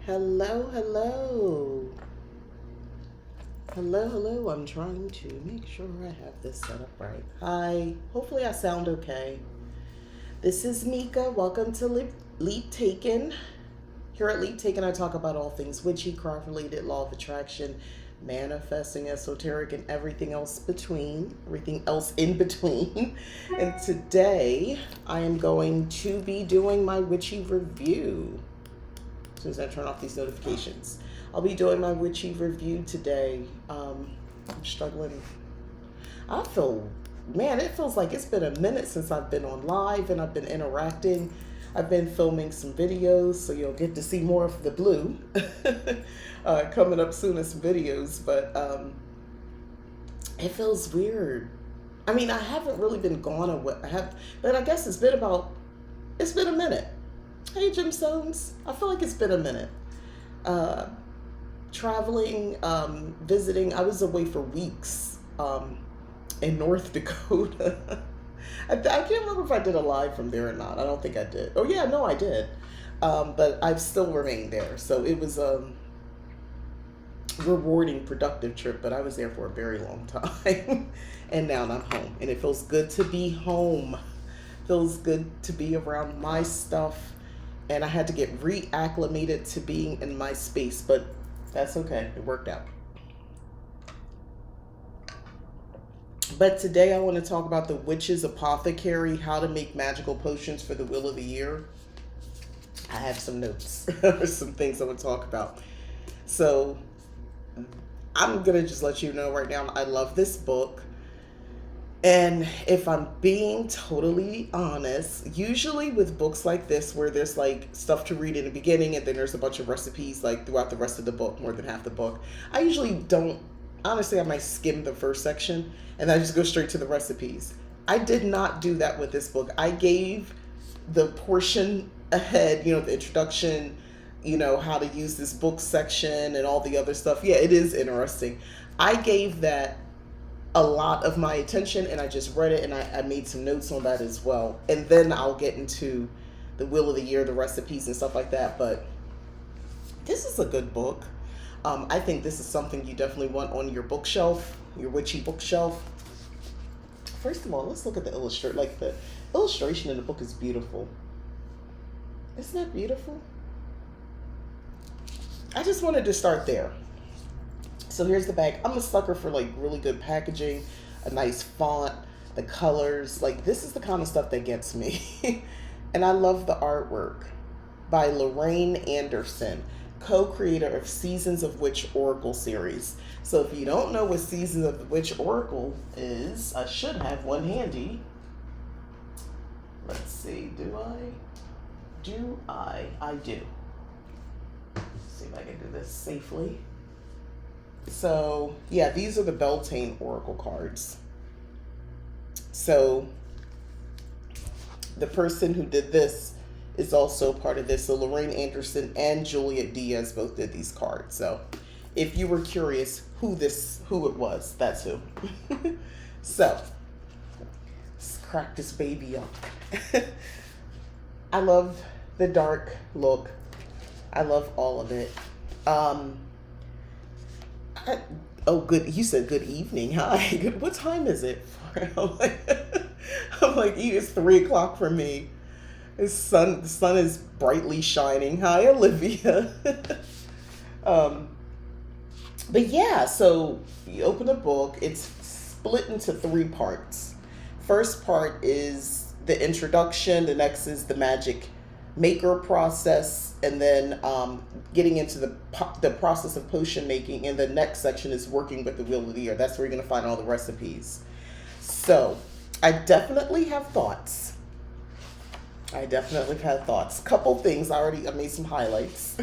Hello, hello. Hello, hello. I'm trying to make sure I have this set up right. Hi. Hopefully I sound okay. This is Mika. Welcome to Leap Taken. Here at Leap Taken, I talk about all things witchy, craft related, law of attraction, manifesting, esoteric, and everything else in between. And today I am going to be doing my witchy review. As soon as I turn off these notifications, I'll be doing my witchy review today. I'm struggling. It feels like it's been a minute since I've been on live and I've been interacting. I've been filming some videos, so you'll get to see more of the blue coming up soon as some videos, but it feels weird. I mean, I haven't really been gone but I guess it's been a minute. Hey, Jim Stones. I feel like it's been a minute. Traveling, visiting. I was away for weeks in North Dakota. I can't remember if I did a live from there or not. I don't think I did. Oh, yeah, no, I did. But I've still remained there. So it was a rewarding, productive trip, but I was there for a very long time. And now I'm home. And it feels good to be home. Feels good to be around my stuff. And I had to get reacclimated to being in my space, but that's okay. It worked out. But today I want to talk about the Witch's Apothecary, how to make magical potions for the Wheel of the Year. I have some notes, some things I want to talk about. So I'm going to just let you know right now, I love this book. And if I'm being totally honest, usually with books like this, where there's like stuff to read in the beginning and then there's a bunch of recipes like throughout the rest of the book, more than half the book, I usually don't, honestly, I might skim the first section and then I just go straight to the recipes. I did not do that with this book. I gave the portion ahead, the introduction, how to use this book section and all the other stuff. Yeah, it is interesting. I gave that a lot of my attention and I just read it and I made some notes on that as well. And then I'll get into the Wheel of the Year, the recipes and stuff like that. But this is a good book. I think this is something you definitely want on your bookshelf, your witchy bookshelf. First of all, let's look at the illustration. Like the illustration in the book is beautiful. Isn't that beautiful? I just wanted to start there. So here's the bag. I'm a sucker for like really good packaging, a nice font, the colors. Like this is the kind of stuff that gets me. And I love the artwork by Lorraine Anderson, co-creator of Seasons of Witch Oracle series. So if you don't know what Seasons of the Witch Oracle is, I should have one handy. Let's see, do I? I do. Let's see if I can do this safely. So, yeah, these are the Beltane Oracle cards. So, the person who did this is also part of this. So, Lorraine Anderson and Juliet Diaz both did these cards. So, if you were curious who it was, that's who. So, let's crack this baby up. I love the dark look. I love all of it. Good. You said good evening. Hi. Good. What time is it? I'm like, it's 3:00 for me. The sun is brightly shining. Hi, Olivia. But yeah, so you open a book. It's split into 3 parts. First part is the introduction. The next is the magic maker process, and then getting into the process of potion making, and the next section is working with the Wheel of the Year. That's where you're going to find all the recipes. So I definitely have thoughts. Couple things. I made some highlights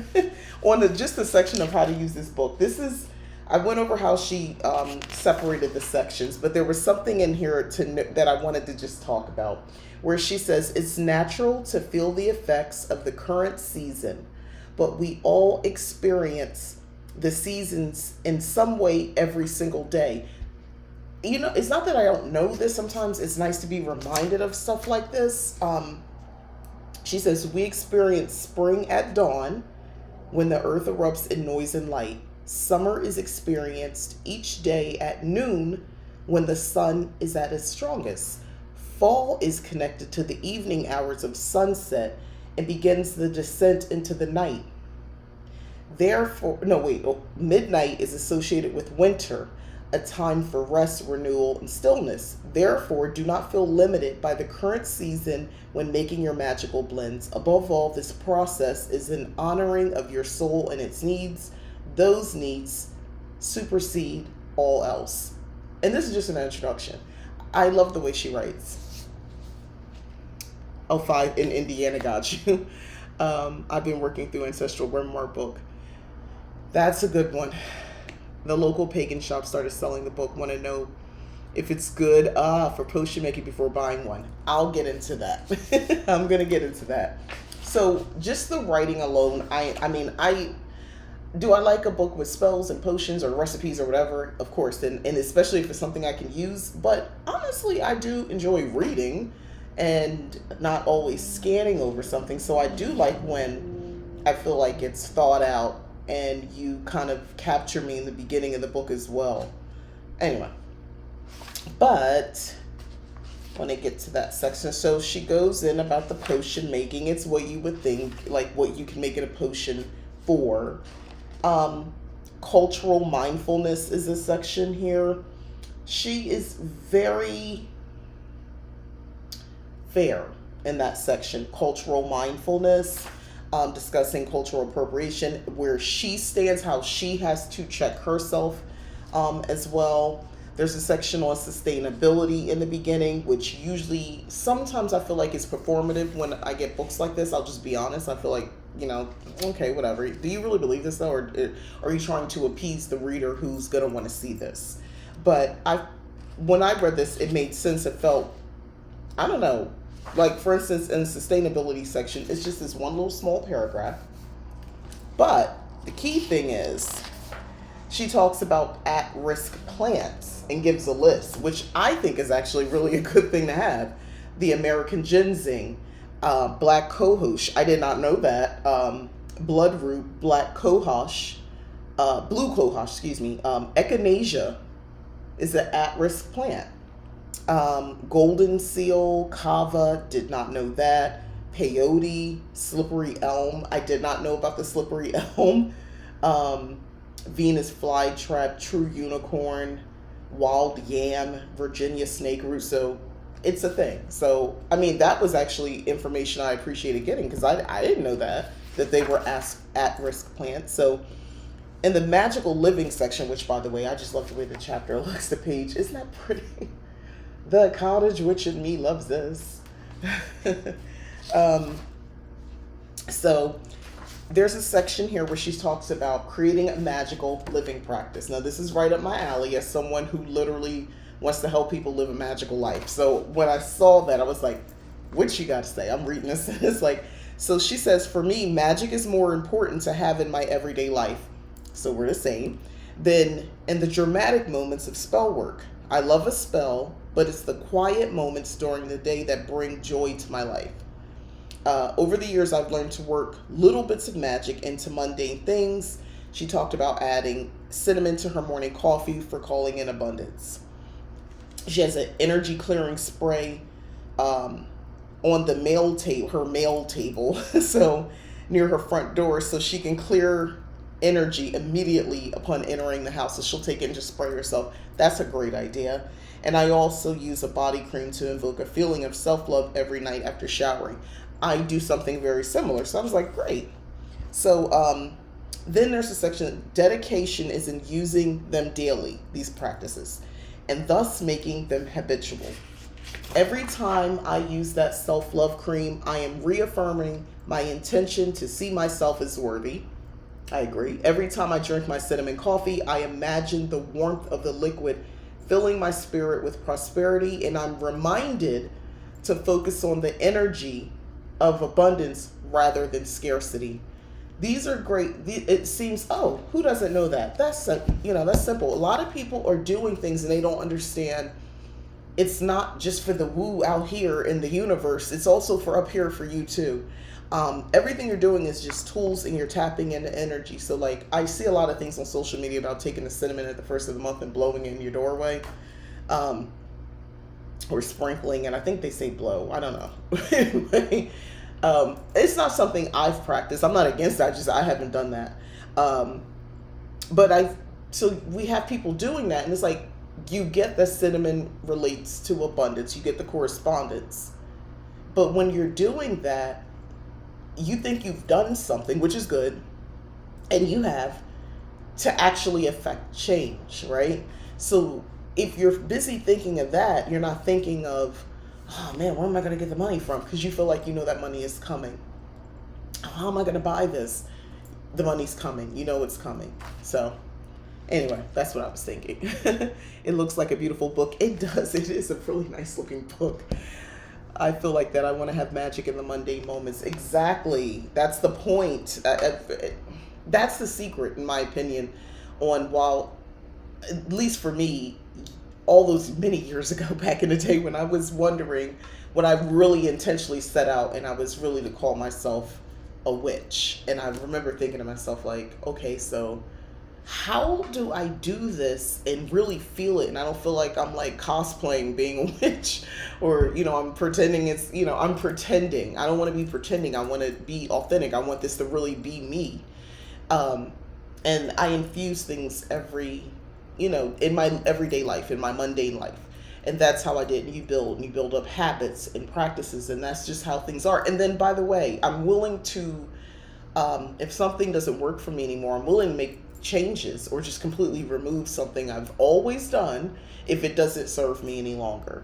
on just the section of how to use this book. I went over how she separated the sections, but there was something in here that I wanted to just talk about, where she says, it's natural to feel the effects of the current season, but we all experience the seasons in some way every single day. It's not that I don't know this. Sometimes it's nice to be reminded of stuff like this. She says, we experience spring at dawn, When the earth erupts in noise and light, summer is experienced each day at noon when the sun is at its strongest. Fall is connected to the evening hours of sunset and begins the descent into the night. Therefore, no, wait, midnight is associated with winter, a time for rest, renewal, and stillness. Therefore, do not feel limited by the current season when making your magical blends. Above all, this process is an honoring of your soul and its needs. Those needs supersede all else. And this is just an introduction. I love the way she writes. Oh, 5 in Indiana got you. I've been working through Ancestral Grimoire book. That's a good one. The local pagan shop started selling the book. Want to know if it's good for potion making before buying one. I'll get into that. I'm going to get into that. So just the writing alone, I mean, do I like a book with spells and potions or recipes or whatever? Of course, and especially if it's something I can use. But honestly, I do enjoy reading and not always scanning over something. So I do like when I feel like it's thought out and you kind of capture me in the beginning of the book as well. Anyway, but when I get to that section, so she goes in about the potion making. It's what you would think, like what you can make it a potion for. Cultural mindfulness is a section here. She is very fair in that section. Cultural mindfulness. Discussing cultural appropriation, where she stands, how she has to check herself as well. There's a section on sustainability in the beginning, which usually, sometimes I feel like it's performative when I get books like this. I'll just be honest. I feel like, okay, whatever. Do you really believe this though? Or are you trying to appease the reader who's going to want to see this? But when I read this, it made sense. It felt, I don't know, like, for instance, in the sustainability section, it's just this one little small paragraph. But the key thing is, she talks about at-risk plants and gives a list, which I think is actually really a good thing to have. The American ginseng, black cohosh, I did not know that, bloodroot, black cohosh, blue cohosh, echinacea is an at-risk plant. Golden seal, kava, did not know that. Peyote, slippery elm, I did not know about the slippery elm. Venus flytrap, true unicorn, wild yam, Virginia snake root. So it's a thing. So, I mean, that was actually information I appreciated getting, because I didn't know that they were at-risk plants. So in the magical living section, which, by the way, I just love the way the chapter looks, the page, isn't that pretty? The cottage witch in me loves this. So there's a section here where she talks about creating a magical living practice. Now, this is right up my alley as someone who literally wants to help people live a magical life. So when I saw that, I was like, what you got to say? I'm reading this. It's like, so she says, for me, magic is more important to have in my everyday life. So we're the same. Than in the dramatic moments of spell work. I love a spell, but it's the quiet moments during the day that bring joy to my life. Over the years, I've learned to work little bits of magic into mundane things. She talked about adding cinnamon to her morning coffee for calling in abundance. She has an energy clearing spray on the her mail table, so near her front door, so she can clear energy immediately upon entering the house. So she'll take it and just spray herself. That's a great idea. And I also use a body cream to invoke a feeling of self-love every night after showering. I do something very similar. So I was like, great. So then there's a section, dedication is in using them daily, these practices, and thus making them habitual. Every time I use that self-love cream, I am reaffirming my intention to see myself as worthy. I agree. Every time I drink my cinnamon coffee, I imagine the warmth of the liquid filling my spirit with prosperity, and I'm reminded to focus on the energy of abundance rather than scarcity. These are great. It seems, oh, who doesn't know that? That's simple. A lot of people are doing things and they don't understand. It's not just for the woo out here in the universe. It's also for up here for you too. Everything you're doing is just tools and you're tapping into energy. So like I see a lot of things on social media about taking the cinnamon at the first of the month and blowing it in your doorway. Or sprinkling, and I think they say blow. I don't know. Anyway, it's not something I've practiced. I'm not against that. Just I haven't done that. But so we have people doing that, and it's like you get the cinnamon relates to abundance. You get the correspondence, but when you're doing that, you think you've done something, which is good, and you have to actually affect change, right? So if you're busy thinking of that, you're not thinking of, oh man, where am I going to get the money from? Because you feel like you know that money is coming. How am I going to buy this? The money's coming. You know it's coming. So anyway, that's what I was thinking. It looks like a beautiful book. It does. It is a really nice looking book. I feel like that I want to have magic in the mundane moments. Exactly. That's the point. That's the secret, in my opinion, on while, at least for me, all those many years ago back in the day when I was wondering, when I really intentionally set out and I was really to call myself a witch. And I remember thinking to myself like, okay, so how do I do this and really feel it? And I don't feel like I'm like cosplaying being a witch or, I'm pretending I'm pretending. I don't want to be pretending. I want to be authentic. I want this to really be me. And I infuse things in my everyday life, in my mundane life. And that's how I did. And you build up habits and practices, and that's just how things are. And then, by the way, I'm willing to, if something doesn't work for me anymore, I'm willing to make changes or just completely remove something I've always done if it doesn't serve me any longer.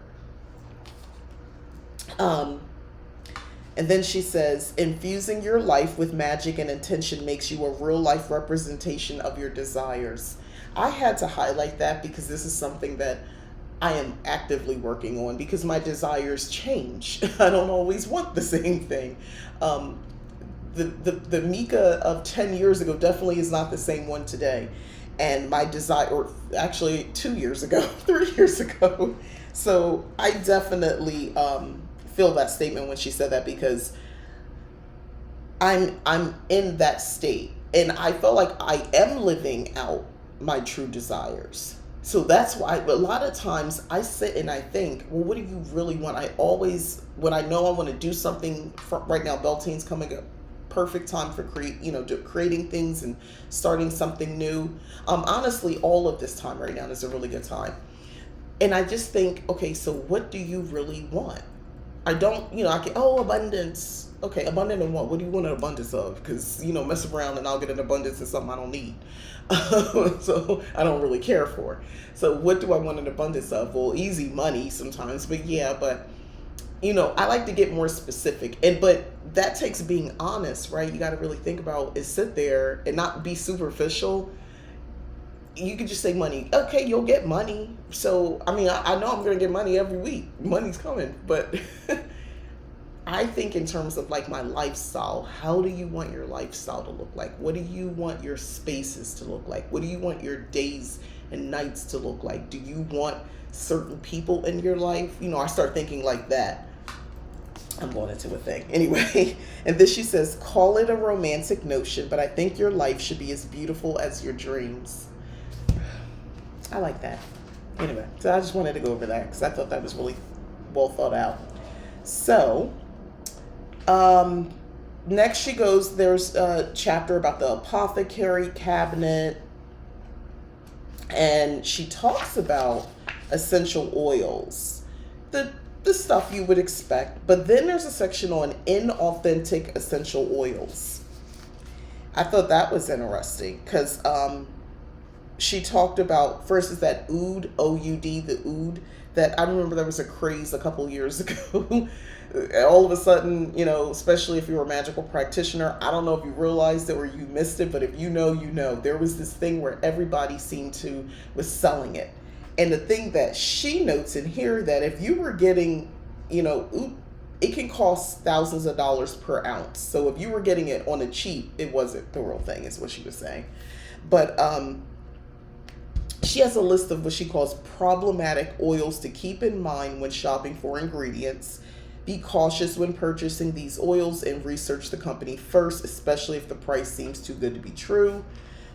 And then she says, infusing your life with magic and intention makes you a real life representation of your desires. I had to highlight that because this is something that I am actively working on because my desires change. I don't always want the same thing. The Mika of 10 years ago definitely is not the same one today. And my desire, or actually 2 years ago, 3 years ago. So I definitely feel that statement when she said that because I'm in that state. And I felt like I am living out my true desires. So that's why a lot of times I sit and I think, well, what do you really want? I always, when I know I want to do something, right now Beltane's coming up, perfect time for creating things and starting something new. Honestly, all of this time right now is a really good time. And I just think, okay, so what do you really want? I don't, abundance. Okay, abundant in what? What do you want an abundance of? Because, mess around and I'll get an abundance of something I don't need. So I don't really care for. So what do I want an abundance of? Well, easy money sometimes, but I like to get more specific. But that takes being honest, right? You got to really think about is sit there and not be superficial. You could just say money. Okay, you'll get money. So, I know I'm going to get money every week. Money's coming. But I think in terms of like my lifestyle, how do you want your lifestyle to look like? What do you want your spaces to look like? What do you want your days and nights to look like? Do you want certain people in your life? I start thinking like that. I'm going into a thing. Anyway, and then she says, call it a romantic notion, but I think your life should be as beautiful as your dreams. I like that. Anyway, so I just wanted to go over that because I thought that was really well thought out. So, next she goes, there's a chapter about the Apothecary cabinet, and she talks about essential oils, the stuff you would expect, but then there's a section on inauthentic essential oils. I thought that was interesting because she talked about, first is that oud, O-U-D, the oud, that I remember there was a craze a couple years ago. All of a sudden, especially if you're a magical practitioner, I don't know if you realized it or you missed it, but if you know, there was this thing where everybody was selling it. And the thing that she notes in here, that if you were getting, it can cost thousands of dollars per ounce. So if you were getting it on a cheap, it wasn't the real thing, is what she was saying. But she has a list of what she calls problematic oils to keep in mind when shopping for ingredients. Be cautious when purchasing these oils and research the company first, especially if the price seems too good to be true.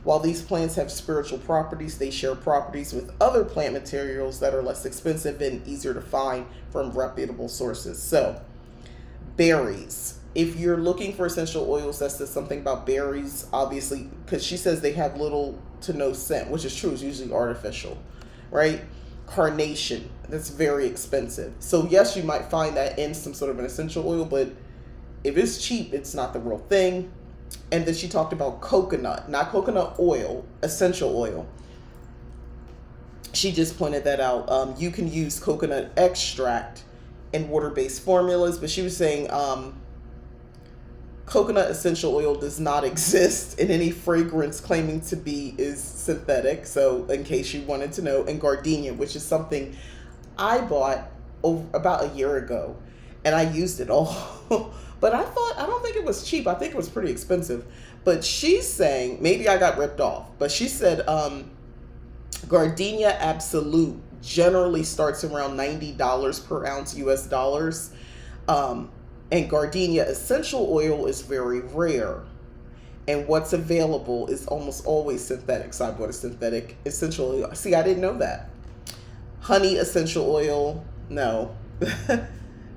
While these plants have spiritual properties, they share properties with other plant materials that are less expensive and easier to find from reputable sources. So, berries. If you're looking for essential oils that says something about berries, obviously, because she says they have little to no scent, which is true, it's usually artificial, right? Carnation, that's very expensive. So yes, you might find that in some sort of an essential oil, but if it's cheap, it's not the real thing. And then she talked about coconut, not coconut oil, essential oil. She just pointed that out. You can use coconut extract in water-based formulas, but she was saying coconut essential oil does not exist, and any fragrance claiming to be is synthetic. So in case you wanted to know, and gardenia, which is something I bought about a year ago, and I used it all. But I don't think it was cheap. I think it was pretty expensive. But she's saying, maybe I got ripped off, but she said Gardenia Absolute generally starts around $90 per ounce US dollars. And Gardenia Essential Oil is very rare. And what's available is almost always synthetic. So I bought a synthetic essential oil. See, I didn't know that. Honey Essential Oil, no.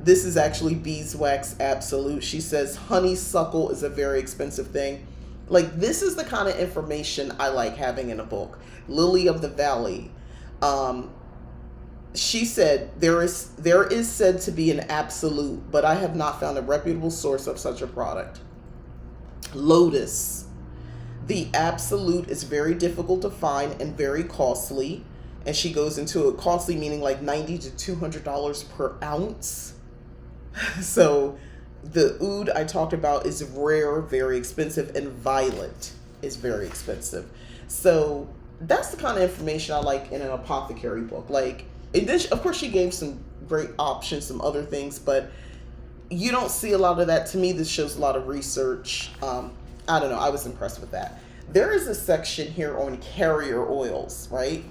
This is actually Beeswax Absolute. She says honeysuckle is a very expensive thing. Like, this is the kind of information I like having in a book. Lily of the Valley. She said there is said to be an absolute, but I have not found a reputable source of such a product. Lotus. The absolute is very difficult to find and very costly. And she goes into it, costly meaning like $90 to $200 per ounce. So the oud I talked about is rare, very expensive, and violet is very expensive. So that's the kind of information I like in an apothecary book. Like, and then of course she gave some great options, some other things, but you don't see a lot of that. To me, this shows a lot of research. I don't know. I was impressed with that. There is a section here on carrier oils, right?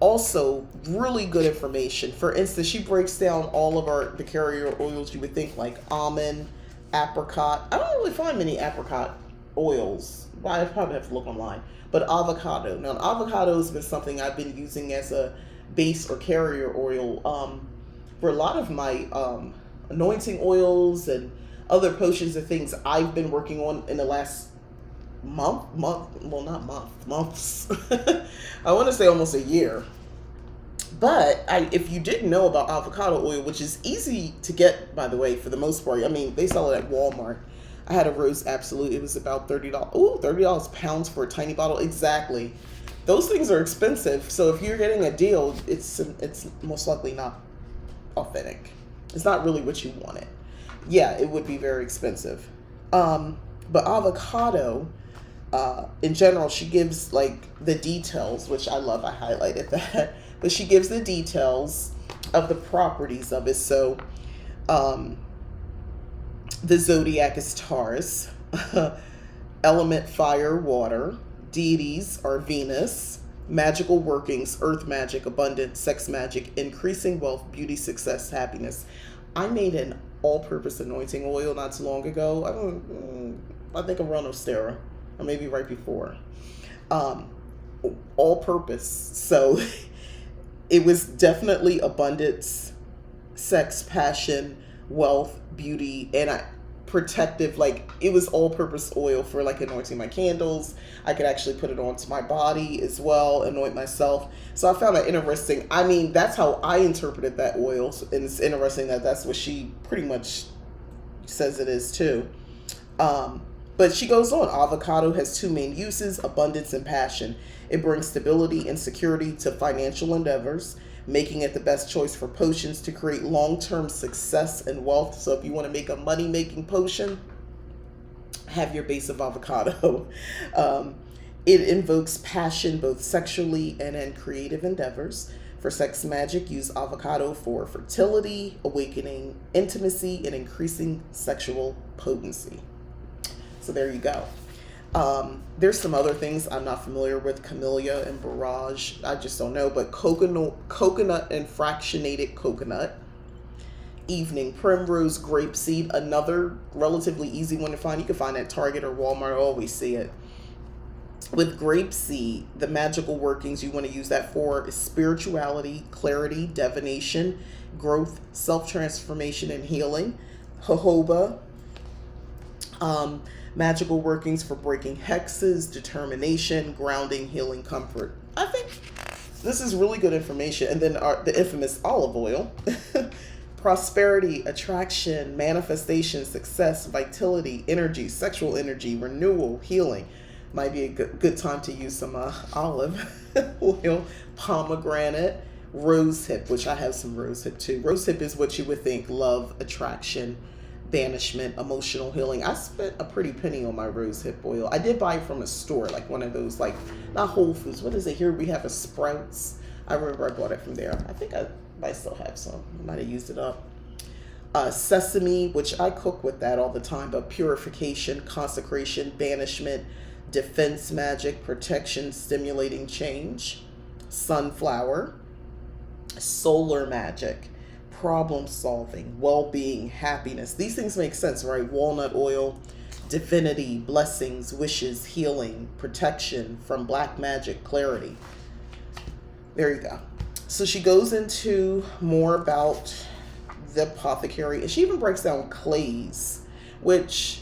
Also, really good information. For instance, she breaks down all of the carrier oils you would think, like almond, apricot. I don't really find many apricot oils. Well, I probably have to look online. But avocado. Now, avocado has been something I've been using as a base or carrier oil for a lot of my anointing oils and other potions and things I've been working on in the last months. I want to say almost a year. But if you didn't know about avocado oil, which is easy to get, by the way, for the most part. I mean, they sell it at Walmart. I had a Rose Absolute. It was about $30. Ooh, $30 pounds for a tiny bottle. Exactly. Those things are expensive. So if you're getting a deal, it's most likely not authentic. It's not really what you want it. Yeah, it would be very expensive. But avocado, in general, she gives like the details, which I love. I highlighted that. But she gives the details of the properties of it. So the zodiac is Taurus. Element fire, water. Deities are Venus. Magical workings, earth magic, abundance, sex magic, increasing wealth, beauty, success, happiness. I made an all-purpose anointing oil not too long ago. I think around Ostara, or maybe right before. All-purpose. So it was definitely abundance, sex, passion, wealth, beauty, and protective. Like, it was all-purpose oil for like anointing my candles. I could actually put it onto my body as well, anoint myself. So I found that interesting. I mean, that's how I interpreted that oil, and it's interesting that that's what she pretty much says it is too. But she goes on. Avocado has two main uses: abundance and passion. It brings stability and security to financial endeavors, making it the best choice for potions to create long-term success and wealth. So if you want to make a money-making potion, have your base of avocado. It invokes passion both sexually and in creative endeavors. For sex magic, use avocado for fertility, awakening intimacy, and increasing sexual potency. So there you go. There's some other things I'm not familiar with, camellia and barrage. I just don't know. But coconut and fractionated coconut, evening, primrose grapeseed, another relatively easy one to find. You can find it at Target or Walmart. I always see it. With grapeseed, the magical workings you want to use that for is spirituality, clarity, divination, growth, self-transformation, and healing. Jojoba, magical workings for breaking hexes, determination, grounding, healing, comfort. I think this is really good information. And then the infamous olive oil. Prosperity, attraction, manifestation, success, vitality, energy, sexual energy, renewal, healing. Might be a good time to use some olive oil. Pomegranate, rosehip, which I have some rosehip too. Rosehip is what you would think: love, attraction, banishment, emotional healing. I spent a pretty penny on my rosehip oil. I did buy it from a store, like one of those, like not Whole Foods. What is it here? We have a Sprouts. I remember I bought it from there. I think I might still have some. I might have used it up. Sesame, which I cook with that all the time, but purification, consecration, banishment, defense magic, protection, stimulating change. Sunflower, solar magic, problem solving, well-being, happiness. These things make sense, right? Walnut oil, divinity, blessings, wishes, healing, protection from black magic, clarity. There you go. So she goes into more about the apothecary, and she even breaks down clays, which,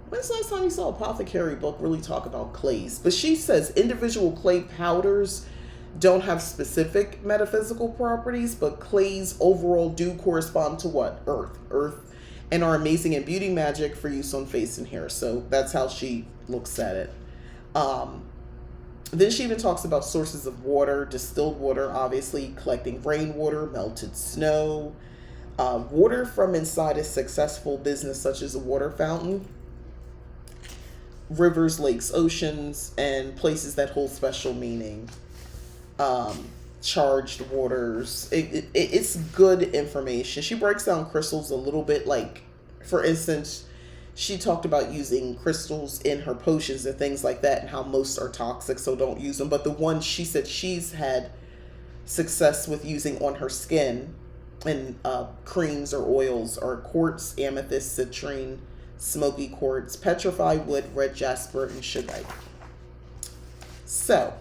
when's the last time you saw an apothecary book really talk about clays? But she says individual clay powders don't have specific metaphysical properties, but clays overall do correspond to what? Earth, and are amazing in beauty magic for use on face and hair. So that's how she looks at it. Then she even talks about sources of water, distilled water, obviously, collecting rainwater, melted snow, water from inside a successful business such as a water fountain, rivers, lakes, oceans, and places that hold special meaning. Charged waters. It's good information. She breaks down crystals a little bit, like, for instance, she talked about using crystals in her potions and things like that, and how most are toxic, so don't use them. But the one she said she's had success with using on her skin and creams or oils are quartz, amethyst, citrine, smoky quartz, petrified wood, red jasper, and sugarite. So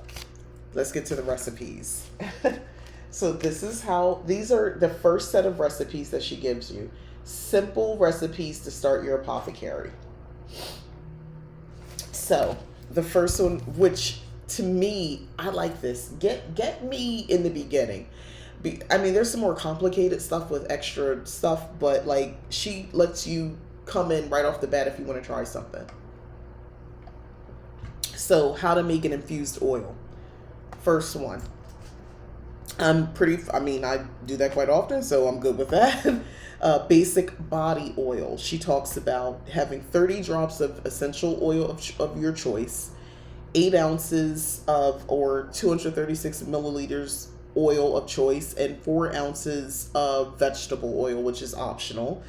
let's get to the recipes. So these are the first set of recipes that she gives you. Simple recipes to start your apothecary. So the first one, which to me, I like this. Get me in the beginning. I mean, there's some more complicated stuff with extra stuff, but like she lets you come in right off the bat if you want to try something. So how to make an infused oil. First one. I do that quite often, so I'm good with that. Basic body oil. She talks about having 30 drops of essential oil of your choice, 8 ounces of or 236 milliliters oil of choice, and 4 ounces of vegetable oil, which is optional.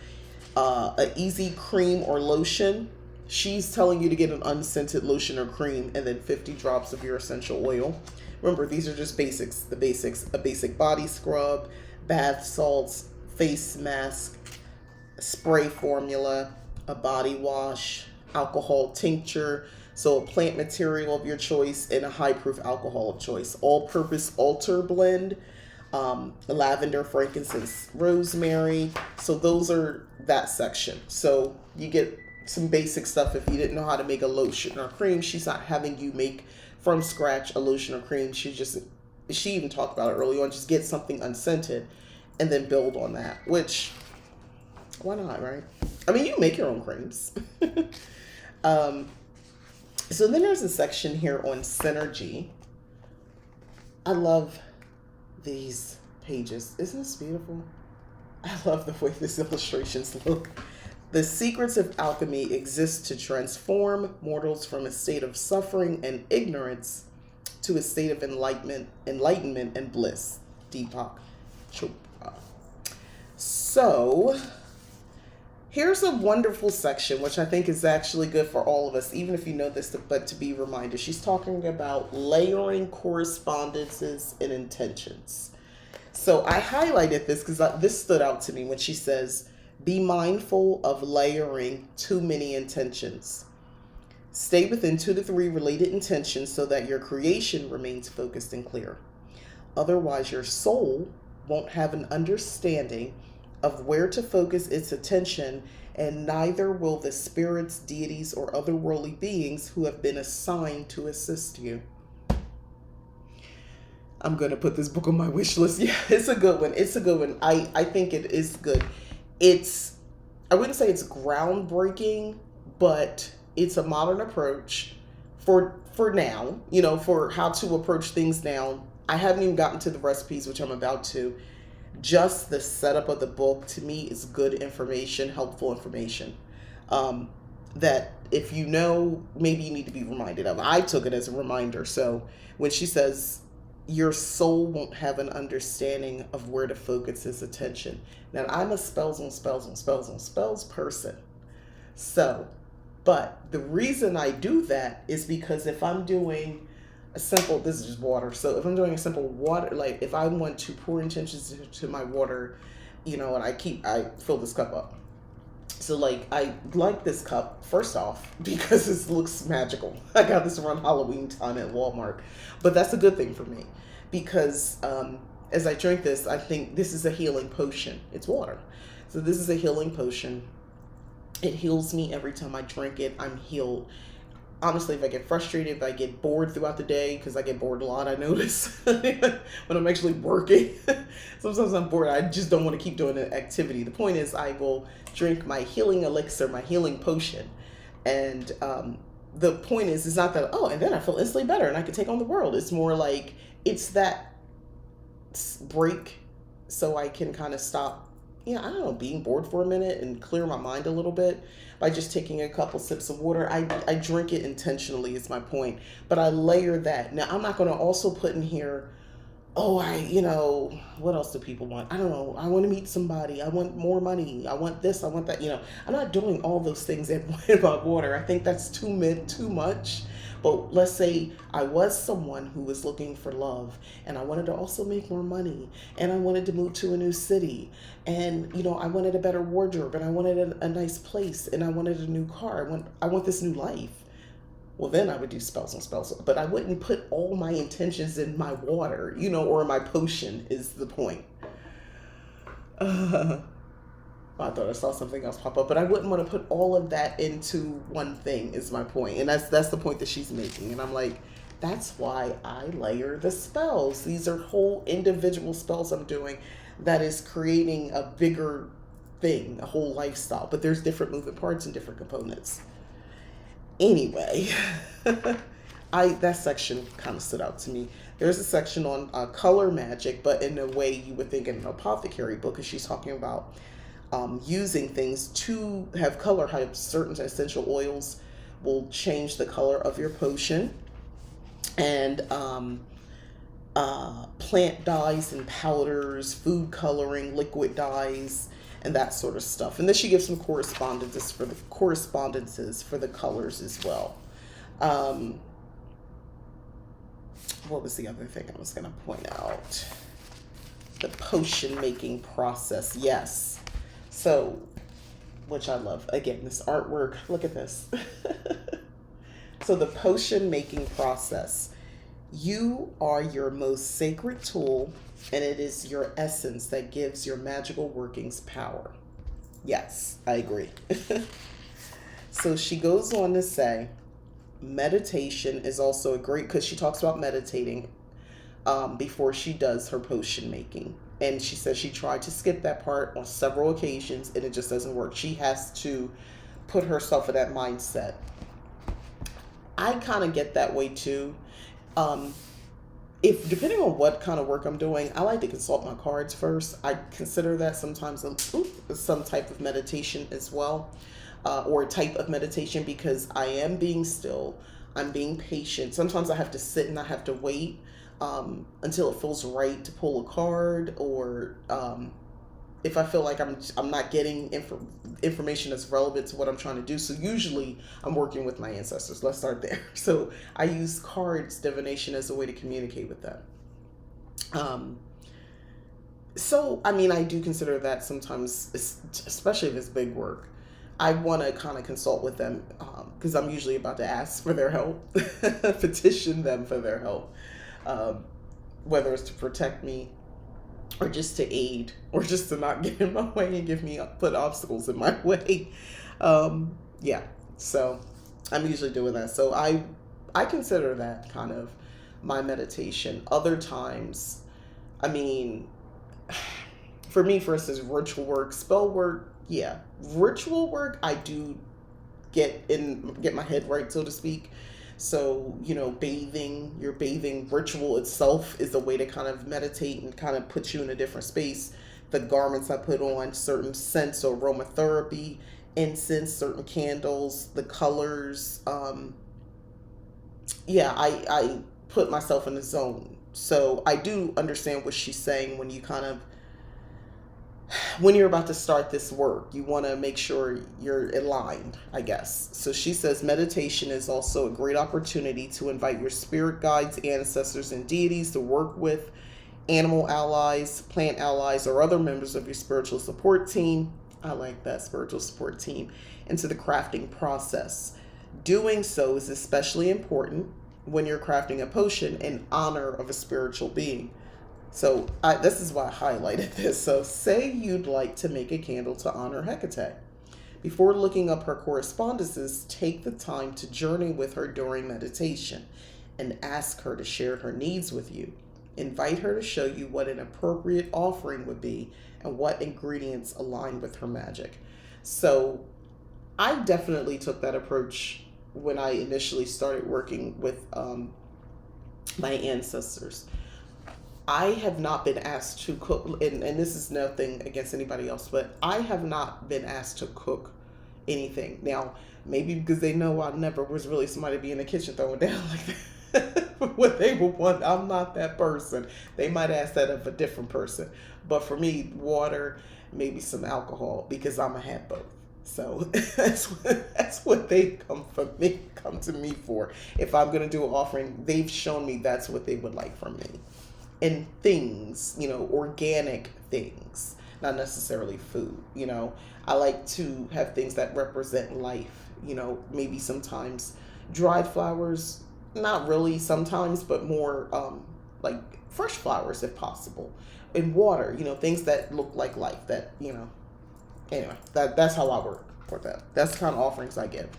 An easy cream or lotion. She's telling you to get an unscented lotion or cream, and then 50 drops of your essential oil. Remember, these are just basics. The basics: a basic body scrub, bath salts, face mask, spray formula, a body wash, alcohol tincture, so a plant material of your choice, and a high-proof alcohol of choice. All-purpose altar blend, lavender, frankincense, rosemary. So those are that section. So you get some basic stuff if you didn't know how to make a lotion or cream. She's not having you make from scratch a lotion or cream. She even talked about it early on. Just get something unscented and then build on that, which, why not, right? I mean, you make your own creams. So then there's a section here on synergy. I love these pages. Isn't this beautiful? I love the way these illustrations look. The secrets of alchemy exist to transform mortals from a state of suffering and ignorance to a state of enlightenment and bliss. Deepak Chopra. So here's a wonderful section, which I think is actually good for all of us, even if you know this, but to be reminded. She's talking about layering correspondences and intentions. So I highlighted this because this stood out to me when she says, be mindful of layering too many intentions. Stay within 2 to 3 related intentions so that your creation remains focused and clear. Otherwise, your soul won't have an understanding of where to focus its attention, and neither will the spirits, deities, or otherworldly beings who have been assigned to assist you. I'm going to put this book on my wish list. Yeah, it's a good one. It's a good one. I think it is good. I wouldn't say it's groundbreaking, but it's a modern approach for now, for how to approach things now. I haven't even gotten to the recipes, which I'm about to. Just the setup of the book, to me, is good information, helpful information. That if you know, maybe you need to be reminded of. I took it as a reminder. So when she says, your soul won't have an understanding of where to focus its attention. Now, I'm a spells on spells on spells on spells person. So, but the reason I do that is because if I'm doing a simple, this is just water. So if I'm doing a simple water, like if I want to pour intentions to my water, and I fill this cup up. So like, I like this cup, first off, because it looks magical. I got this around Halloween time at Walmart, but that's a good thing for me because as I drink this, I think this is a healing potion. It's water. So this is a healing potion. It heals me every time I drink it. I'm healed. Honestly, if I get frustrated, if I get bored throughout the day, because I get bored a lot, I notice when I'm actually working. Sometimes I'm bored. I just don't want to keep doing an activity. The point is I will drink my healing elixir, my healing potion. And the point is, it's not that, and then I feel instantly better and I can take on the world. It's more like it's that break so I can kind of stop, I don't know, being bored for a minute and clear my mind a little bit. By just taking a couple sips of water. I drink it intentionally is my point. But I layer that. Now, I'm not going to also put in here, what else do people want? I don't know. I want to meet somebody. I want more money. I want this. I want that. I'm not doing all those things in my water. I think that's too much. But let's say I was someone who was looking for love and I wanted to also make more money and I wanted to move to a new city and, I wanted a better wardrobe and I wanted a nice place and I wanted a new car. I want this new life. Well, then I would do spells on spells, but I wouldn't put all my intentions in my water, or in my potion is the point. I thought I saw something else pop up, but I wouldn't want to put all of that into one thing is my point. And that's the point that she's making. And I'm like, that's why I layer the spells. These are whole individual spells I'm doing that is creating a bigger thing, a whole lifestyle. But there's different moving parts and different components. Anyway, that section kind of stood out to me. There's a section on color magic, but in a way you would think in an apothecary book, because she's talking about using things to have color, how certain essential oils will change the color of your potion, and plant dyes and powders, food coloring, liquid dyes, and that sort of stuff. And then she gives some correspondences for the colors as well. What was the other thing I was going to point out? The potion making process. Yes. So, which I love. Again, this artwork. Look at this. So the potion making process. You are your most sacred tool, and it is your essence that gives your magical workings power. Yes, I agree. So she goes on to say, meditation is also a great, because she talks about meditating before she does her potion making. And she says she tried to skip that part on several occasions, and it just doesn't work. She has to put herself in that mindset. I kind of get that way too. If depending on what kind of work I'm doing, I like to consult my cards first. I consider that sometimes some type of meditation as well, or a type of meditation, because I am being still, I'm being patient. Sometimes I have to sit and I have to wait until it feels right to pull a card, or if I feel like I'm not getting information that's relevant to what I'm trying to do. So usually I'm working with my ancestors. Let's start there. So I use cards, divination, as a way to communicate with them. So, I mean, I do consider that sometimes, especially if it's big work, I want to kind of consult with them because I'm usually about to ask for their help, petition them for their help, um, whether it's to protect me or just to aid or just to not get in my way and put obstacles in my way. Yeah, so I'm usually doing that. So I consider that kind of my meditation. Other times, I mean, for me, for instance, ritual work, spell work, yeah, ritual work, I do get my head right, so to speak. So, your bathing ritual itself is a way to kind of meditate and kind of put you in a different space. The garments I put on, certain scents or aromatherapy, incense, certain candles, the colors. Yeah, I put myself in the zone. So I do understand what she's saying when you're about to start this work, you want to make sure you're aligned, I guess. So she says meditation is also a great opportunity to invite your spirit guides, ancestors, and deities to work with, animal allies, plant allies, or other members of your spiritual support team. I like that, spiritual support team, into the crafting process. Doing so is especially important when you're crafting a potion in honor of a spiritual being. So this is why I highlighted this. So say you'd like to make a candle to honor Hecate. Before looking up her correspondences, take the time to journey with her during meditation and ask her to share her needs with you. Invite her to show you what an appropriate offering would be and what ingredients align with her magic. So I definitely took that approach when I initially started working with my ancestors. I have not been asked to cook, and this is nothing against anybody else, but I have not been asked to cook anything. Now, maybe because they know I never was really somebody to be in the kitchen throwing down like that. What they would want, I'm not that person. They might ask that of a different person. But for me, water, maybe some alcohol, because I'm a have both. So that's what they come to me for. If I'm gonna do an offering, they've shown me that's what they would like from me. And things, organic things, not necessarily food. I like to have things that represent life. Maybe sometimes dried flowers, not really sometimes, but more like fresh flowers if possible, and water. Things that look like life. That Anyway, that's how I work for that. That's the kind of offerings I give.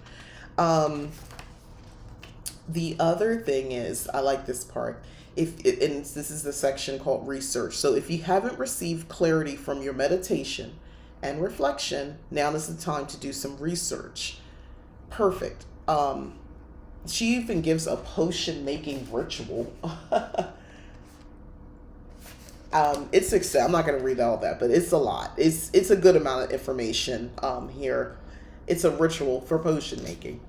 The other thing is, I like this part. And this is the section called research. So if you haven't received clarity from your meditation and reflection, now is the time to do some research. Perfect. She even gives a potion making ritual. It's I'm not going to read all that, but it's a lot. It's a good amount of information here. It's a ritual for potion making.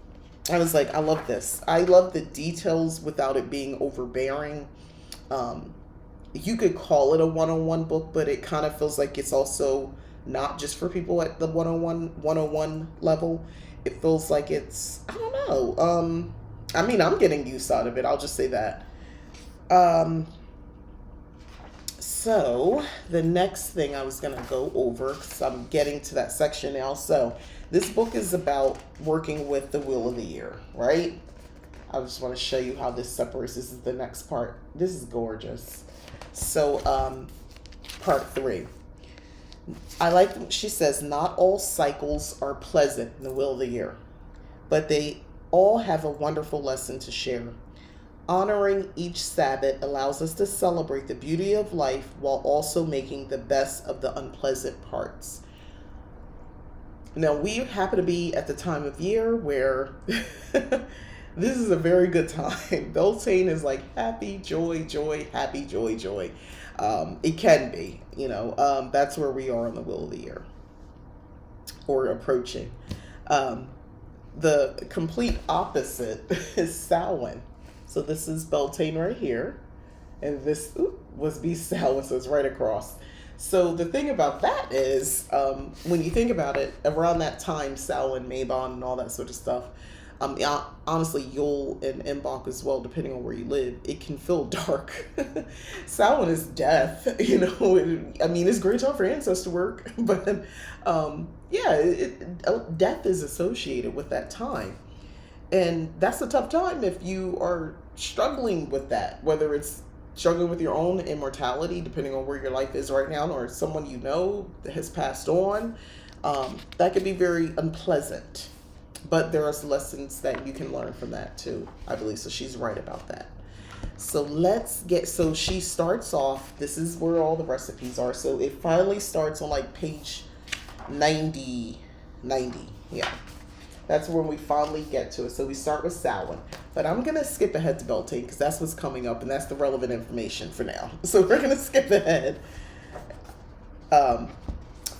I was like, I love this. I love the details without it being overbearing. You could call it a 101 book, but it kind of feels like it's also not just for people at the 101 level. It feels like it's, I don't know. I mean, I'm getting use out of it. I'll just say that. So the next thing I was going to go over, because I'm getting to that section now. So this book is about working with the Wheel of the Year, right? I just want to show you how this separates. This is the next part. This is gorgeous. So, part 3. She says, not all cycles are pleasant in the Wheel of the Year, but they all have a wonderful lesson to share. Honoring each Sabbath allows us to celebrate the beauty of life while also making the best of the unpleasant parts. Now, we happen to be at the time of year where this is a very good time. Beltane is like happy, joy, joy, happy, joy, joy. It can be, that's where we are on the Wheel of the Year, or approaching. The complete opposite is Samhain. So this is Beltane right here, and this was be Samhain, so it's right across. So the thing about that is, when you think about it, around that time, Samhain, Mabon, and all that sort of stuff, Honestly, Yule and Mbok as well, depending on where you live, it can feel dark. Samhain is death, you know. I mean, it's a great time for ancestor work, but yeah, death is associated with that time. And that's a tough time if you are struggling with that, whether it's struggling with your own immortality, depending on where your life is right now, or someone you know that has passed on. That could be very unpleasant. But there are lessons that you can learn from that too, I believe. So she's right about that. So so she starts off, this is where all the recipes are. So it finally starts on like page 90. Yeah. That's when we finally get to it. So we start with Samhain. But I'm going to skip ahead to Beltane because that's what's coming up and that's the relevant information for now. So we're going to skip ahead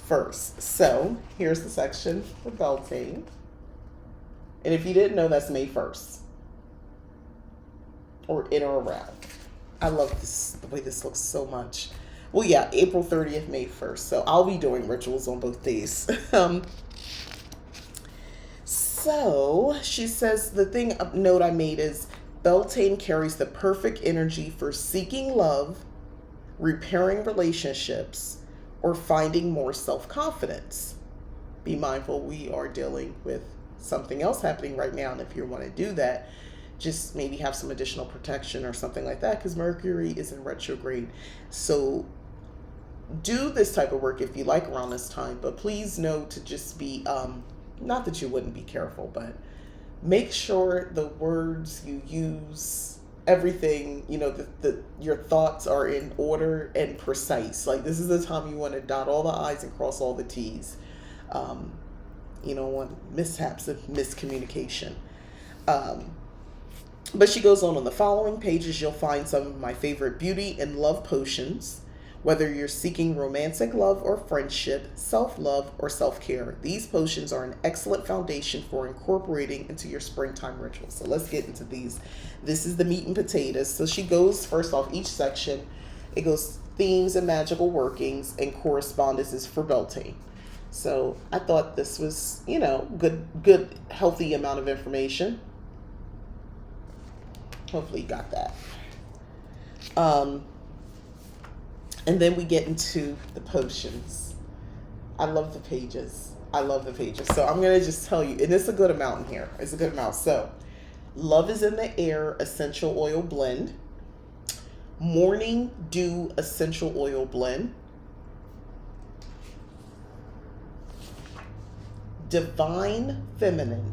first. So here's the section for Beltane. And if you didn't know, that's May 1st. Or in or around. I love this, the way this looks so much. Well, yeah, April 30th, May 1st. So I'll be doing rituals on both days. So she says note I made is Beltane carries the perfect energy for seeking love, repairing relationships, or finding more self-confidence. Be mindful we are dealing with something else happening right now, and if you want to do that, just maybe have some additional protection or something like that, because Mercury is in retrograde. So do this type of work if you like around this time, but please know to just be not that you wouldn't be careful, but make sure the words you use, everything, you know, your thoughts are in order and precise. Like, this is the time you want to dot all the I's and cross all the T's. You don't want mishaps of miscommunication. But she goes on the following pages, you'll find some of my favorite beauty and love potions. Whether you're seeking romantic love or friendship, self-love or self-care, these potions are an excellent foundation for incorporating into your springtime rituals. So let's get into these. This is the meat and potatoes. So she goes, first off, each section, it goes themes and magical workings and correspondences for Beltane. So I thought this was, you know, good, healthy amount of information. Hopefully you got that. And then we get into the potions. I love the pages. So I'm going to just tell you, and it's a good amount in here. It's a good amount. So, Love is in the Air essential oil blend. Morning Dew essential oil blend. Divine Feminine,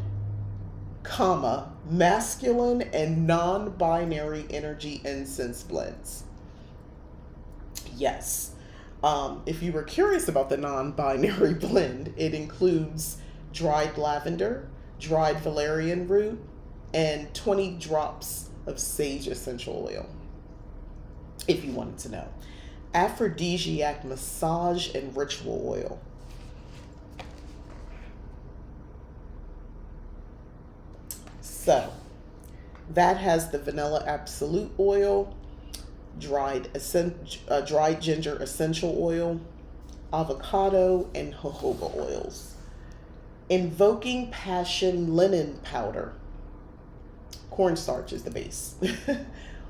masculine and non-binary energy incense blends. Yes. If you were curious about the non-binary blend, it includes dried lavender, dried valerian root, and 20 drops of sage essential oil, if you wanted to know. Aphrodisiac massage and ritual oil. So, that has the vanilla absolute oil, dried ginger essential oil, avocado, and jojoba oils. Invoking Passion linen powder. Cornstarch is the base.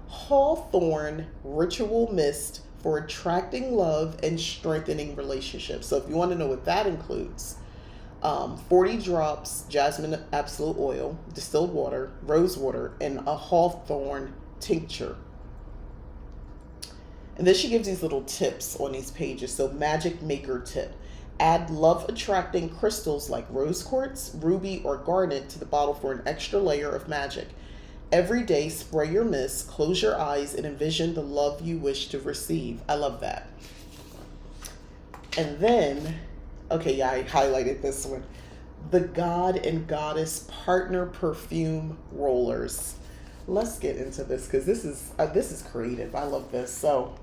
Hawthorn ritual mist for attracting love and strengthening relationships. So if you want to know what that includes, 40 drops jasmine absolute oil, distilled water, rose water, and a hawthorn tincture. And then she gives these little tips on these pages. So magic maker tip. Add love-attracting crystals like rose quartz, ruby, or garnet to the bottle for an extra layer of magic. Every day, spray your mist, close your eyes, and envision the love you wish to receive. I love that. And then, okay, yeah, I highlighted this one. The God and Goddess Partner Perfume Rollers. Let's get into this because this is creative. I love this. So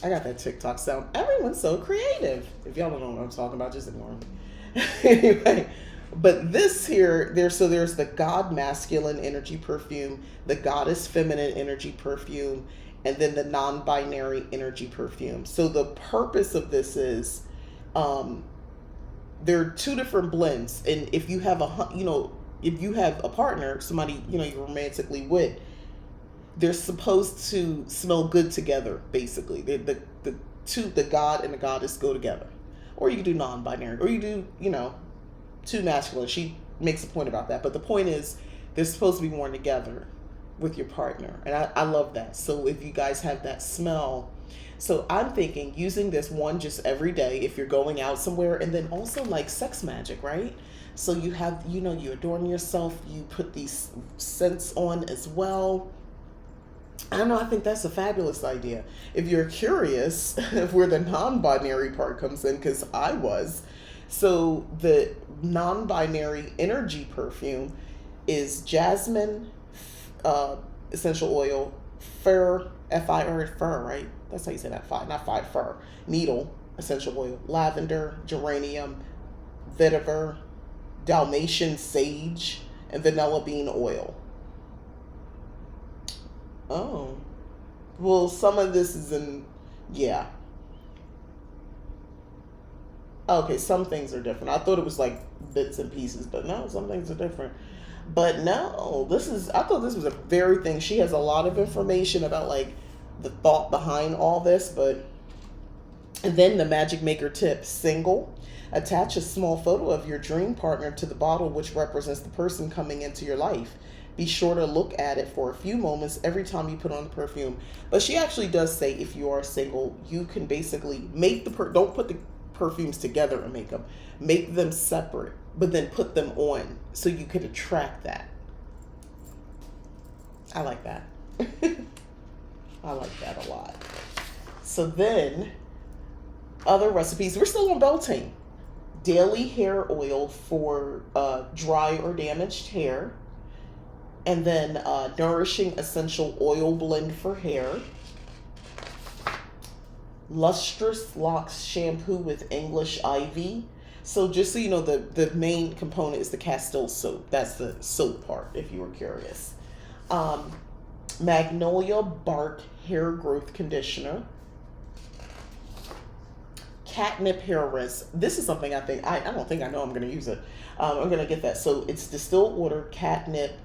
I got that TikTok sound. Everyone's so creative. If y'all don't know what I'm talking about, just ignore me. Anyway, but this here, there's the God masculine energy perfume, the Goddess feminine energy perfume, and then the non-binary energy perfume. So the purpose of this is, there are two different blends, and if you have if you have a partner, somebody, you're romantically with, they're supposed to smell good together, basically. The god and the goddess go together. Or you can do non-binary, or you do, two masculine. She makes a point about that. But the point is, they're supposed to be worn together with your partner. And I love that. So if you guys have that smell, so I'm thinking using this one just every day if you're going out somewhere, and then also like sex magic, right? So you have, you adorn yourself, you put these scents on as well. I don't know, I think that's a fabulous idea. If you're curious where the non-binary part comes in, because I was. So the non-binary energy perfume is jasmine, essential oil, fir, F-I-R, fir, right? That's how you say that, fir, needle, essential oil, lavender, geranium, vetiver, Dalmatian sage, and vanilla bean oil. Oh. Well, some of this is in, yeah. Okay, some things are different. I thought it was like bits and pieces, but no, some things are different. But no, I thought this was a very thing. She has a lot of information about like the thought behind all this, but, and then the magic maker tip, single, attach a small photo of your dream partner to the bottle, which represents the person coming into your life. Be sure to look at it for a few moments every time you put on the perfume. But she actually does say if you are single, you can basically make don't put the perfumes together and make them separate, but then put them on so you could attract that. I like that. I like that a lot. So then, other recipes. We're still on Beltane. Daily hair oil for dry or damaged hair. And then nourishing essential oil blend for hair. Lustrous Locks shampoo with English ivy. So just so you know, the main component is the Castile soap. That's the soap part, if you were curious. Magnolia bark hair growth conditioner. Catnip hair rinse. This is something I don't think I know I'm going to use it. I'm going to get that. So it's distilled water, catnip,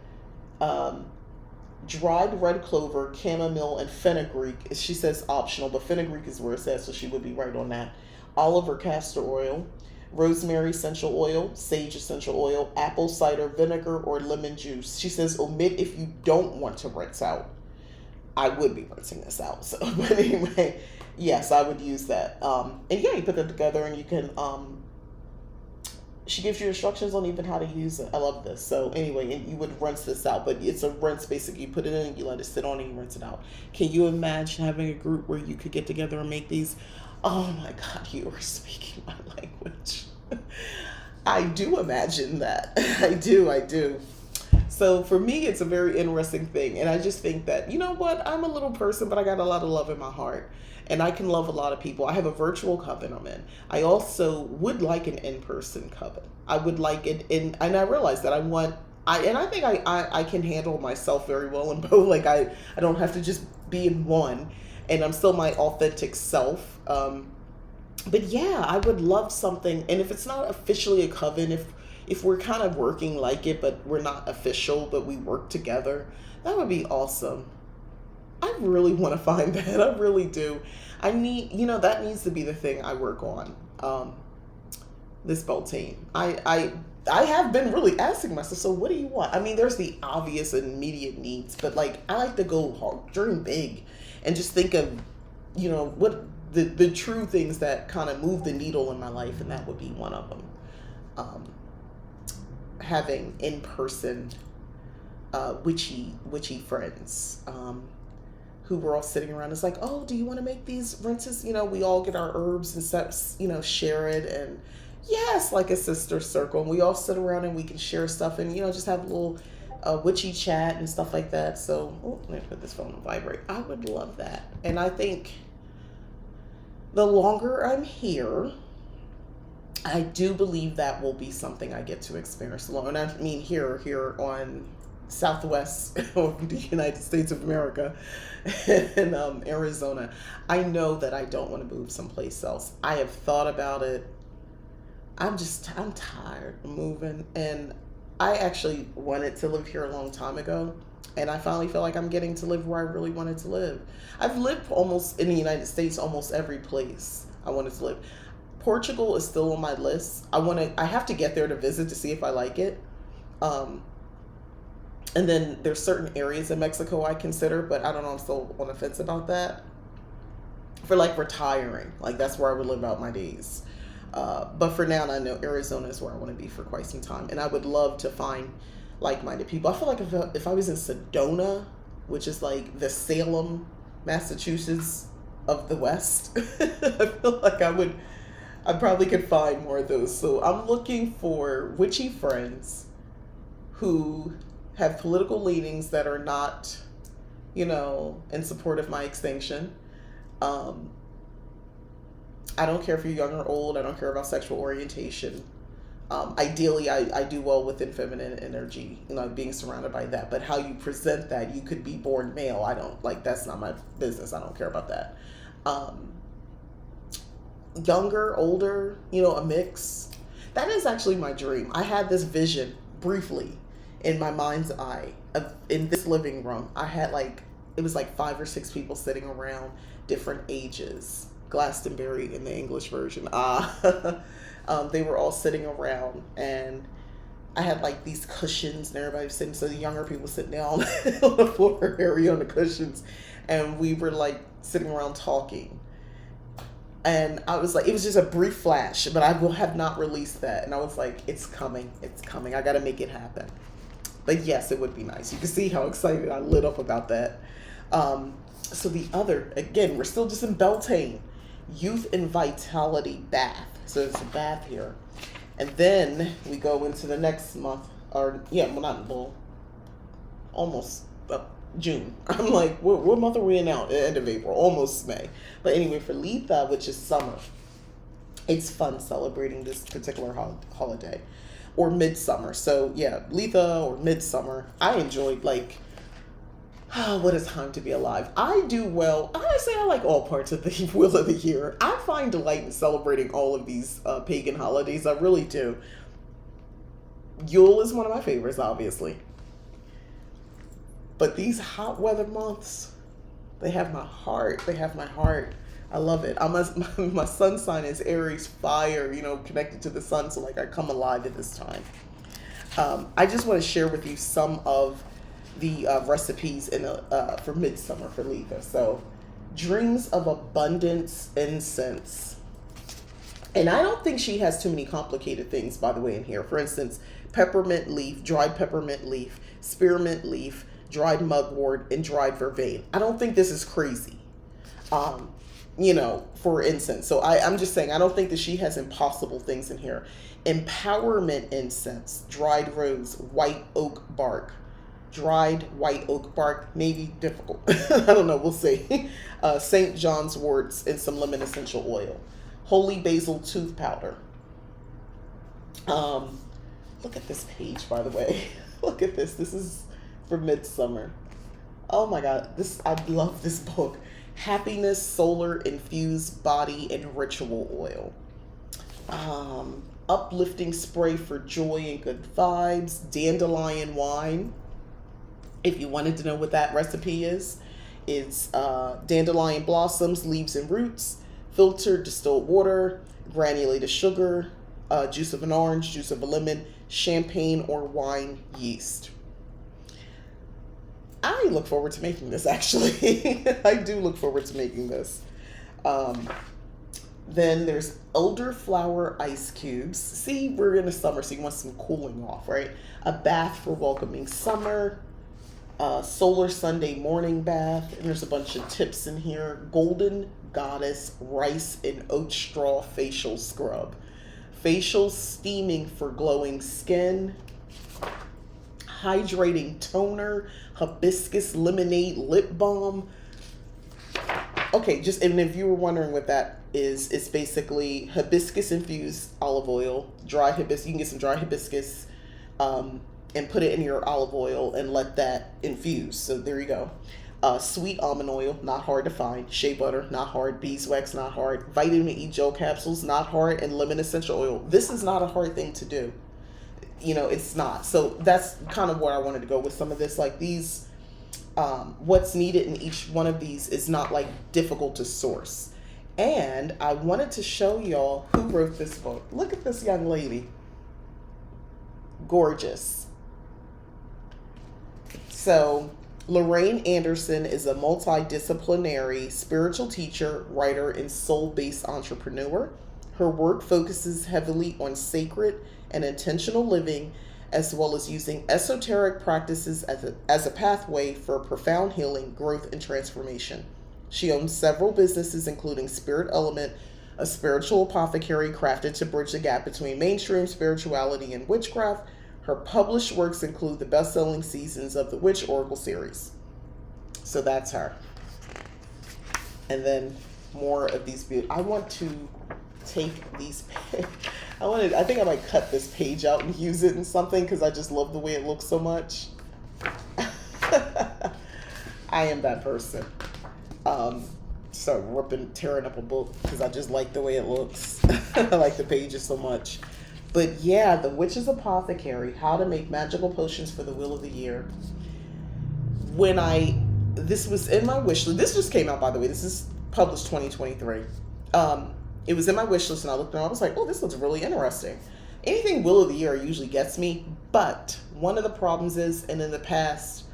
dried red clover, chamomile, and fenugreek. She says optional, but fenugreek is where it says, so she would be right on that. Olive or castor oil, rosemary essential oil, sage essential oil, apple cider vinegar, or lemon juice. She says omit if you don't want to rinse out. I would be rinsing this out. So, but anyway, yes, I would use that. And yeah, you put them together and you can, she gives you instructions on even how to use it. I love this. So anyway, and you would rinse this out, but it's a rinse basically. You put it in, you let it sit on, and you rinse it out. Can you imagine having a group where you could get together and make these? Oh my God, you are speaking my language. I do imagine that. I do. So for me, it's a very interesting thing. And I just think that, you know what? I'm a little person, but I got a lot of love in my heart. And I can love a lot of people. I have a virtual coven I'm in. I also would like an in-person coven. I would like it in, and I realize that I think I can handle myself very well in both. Like I don't have to just be in one, and I'm still my authentic self. But yeah, I would love something. And if it's not officially a coven, if we're kind of working like it, but we're not official, but we work together, that would be awesome. I really want to find that. I really do. I need, that needs to be the thing I work on. This Beltane. I have been really asking myself, so what do you want? I mean, there's the obvious and immediate needs, but like, I like to go hard, dream big, and just think of, what the true things that kind of move the needle in my life, and that would be one of them. Having in-person witchy friends. Who were all sitting around. It's like, oh, do you want to make these rinses? We all get our herbs and stuff, share it. And yes, like a sister circle. And we all sit around and we can share stuff and, just have a little witchy chat and stuff like that. So, let me put this phone on vibrate. I would love that. And I think the longer I'm here, I do believe that will be something I get to experience alone. And I mean, here on Southwest of the United States of America in Arizona. I know that I don't want to move someplace else. I have thought about it. I'm tired of moving, and I actually wanted to live here a long time ago, and I finally feel like I'm getting to live where I really wanted to live. I've lived almost in the United States, almost every place I wanted to live. Portugal is still on my list. I have to get there to visit to see if I like it. Um, and then there's certain areas in Mexico I consider, but I don't know, I'm still on the fence about that. For like retiring, like that's where I would live out my days. But for now, I know Arizona is where I want to be for quite some time, and I would love to find like-minded people. I feel like if I was in Sedona, which is like the Salem, Massachusetts of the West, I feel like I probably could find more of those. So I'm looking for witchy friends who have political leanings that are not, in support of my extinction. Um, I don't care if you're young or old. I don't care about sexual orientation. Ideally, I do well within feminine energy, being surrounded by that. But how you present that, you could be born male. I don't, like, that's not my business. I don't care about that. Younger, older, a mix. That is actually my dream. I had this vision briefly in my mind's eye in this living room. I had it was like 5 or 6 people sitting around, different ages. Glastonbury in the English version. They were all sitting around, and I had like these cushions, and everybody was sitting. So the younger people sitting down on the floor area on the cushions, and we were like sitting around talking. And I was like, it was just a brief flash, but I will have not released that. And I was like, it's coming. I got to make it happen. But yes, it would be nice. You can see how excited I lit up about that. So the other, again, we're still just in Beltane. Youth and Vitality Bath. So there's a bath here. And then we go into the next month, almost June. I'm like, what month are we in now? End of April, almost May. But anyway, for Litha, which is summer, it's fun celebrating this particular holiday. Or midsummer. So yeah, Litha or midsummer. I enjoyed what a time to be alive. I do well. Honestly, I like all parts of the wheel of the year. I find delight in celebrating all of these pagan holidays. I really do. Yule is one of my favorites, obviously. But these hot weather months, they have my heart. I love it. My sun sign is Aries fire, connected to the sun. So I come alive at this time. I just want to share with you some of the recipes for midsummer for Litha. So, Dreams of Abundance incense. And I don't think she has too many complicated things, by the way, in here. For instance, peppermint leaf, dried peppermint leaf, spearmint leaf, dried mugwort, and dried vervain. I don't think this is crazy, for incense. So I'm just saying, I don't think that she has impossible things in here. Empowerment incense, dried rose, white oak bark. Dried white oak bark may be difficult. I don't know. We'll see. St. John's worts and some lemon essential oil. Holy basil tooth powder. Look at this page, by the way. Look at this. This is for midsummer. Oh my God. I love this book. Happiness Solar Infused Body and Ritual Oil. Uplifting spray for joy and good vibes. Dandelion wine. If you wanted to know what that recipe is, it's dandelion blossoms, leaves, and roots, filtered distilled water, granulated sugar, juice of an orange, juice of a lemon, champagne or wine yeast. I look forward to making this, actually. I do look forward to making this. Then there's elderflower ice cubes. See, we're in the summer, so you want some cooling off, right? A bath for welcoming summer. Solar Sunday morning bath, and there's a bunch of tips in here. Golden Goddess rice and oat straw facial scrub. Facial steaming for glowing skin. Hydrating toner. Hibiscus lemonade lip balm. Okay, and if you were wondering what that is, it's basically hibiscus infused olive oil, dry hibiscus. You can get some dry hibiscus, and put it in your olive oil and let that infuse. So there you go. Sweet almond oil, not hard to find. Shea butter, not hard. Beeswax, not hard. Vitamin E gel capsules, not hard. And lemon essential oil. This is not a hard thing to do. it's not. So that's kind of where I wanted to go with some of this. Like these, what's needed in each one of these is not like difficult to source. And I wanted to show y'all who wrote this book. Look at this young lady. Gorgeous. So Lorraine Anderson is a multidisciplinary spiritual teacher, writer, and soul-based entrepreneur. Her work focuses heavily on sacred and intentional living, as well as using esoteric practices as a pathway for profound healing, growth, and transformation. She owns several businesses, including Spirit Element, a spiritual apothecary crafted to bridge the gap between mainstream spirituality and witchcraft. Her published works include the best-selling seasons of the Witch Oracle series. So that's her. And then more of these. I want to take these. I think I might cut this page out and use it in something because I just love the way it looks so much. I am that person. So tearing up a book because I just like the way it looks. I like the pages so much. But yeah, The Witch's Apothecary, How to Make Magical Potions for the Will of the Year. This was in my wish list. This just came out, by the way. This is published 2023. It was in my wish list and I looked and I was like, oh, this looks really interesting. Anything Will of the Year usually gets me. But one of the problems is, and in the past,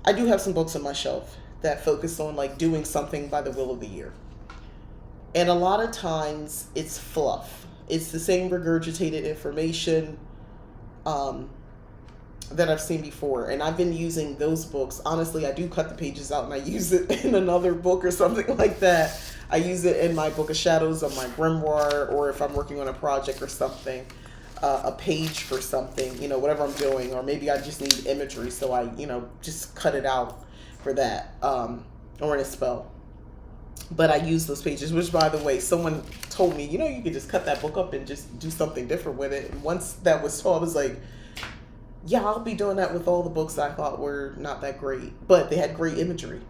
I do have some books on my shelf that focus on like doing something by the Will of the Year. And a lot of times it's fluff. It's the same regurgitated information that I've seen before. And I've been using those books. Honestly, I do cut the pages out and I use it in another book or something like that. I use it in my Book of Shadows, on my grimoire, or if I'm working on a project or something, a page for something, whatever I'm doing. Or maybe I just need imagery, so I, just cut it out for that, or in a spell. But I use those pages, which, by the way, someone told me, you could just cut that book up and just do something different with it. And once that was told, I was like, yeah, I'll be doing that with all the books that I thought were not that great, but they had great imagery.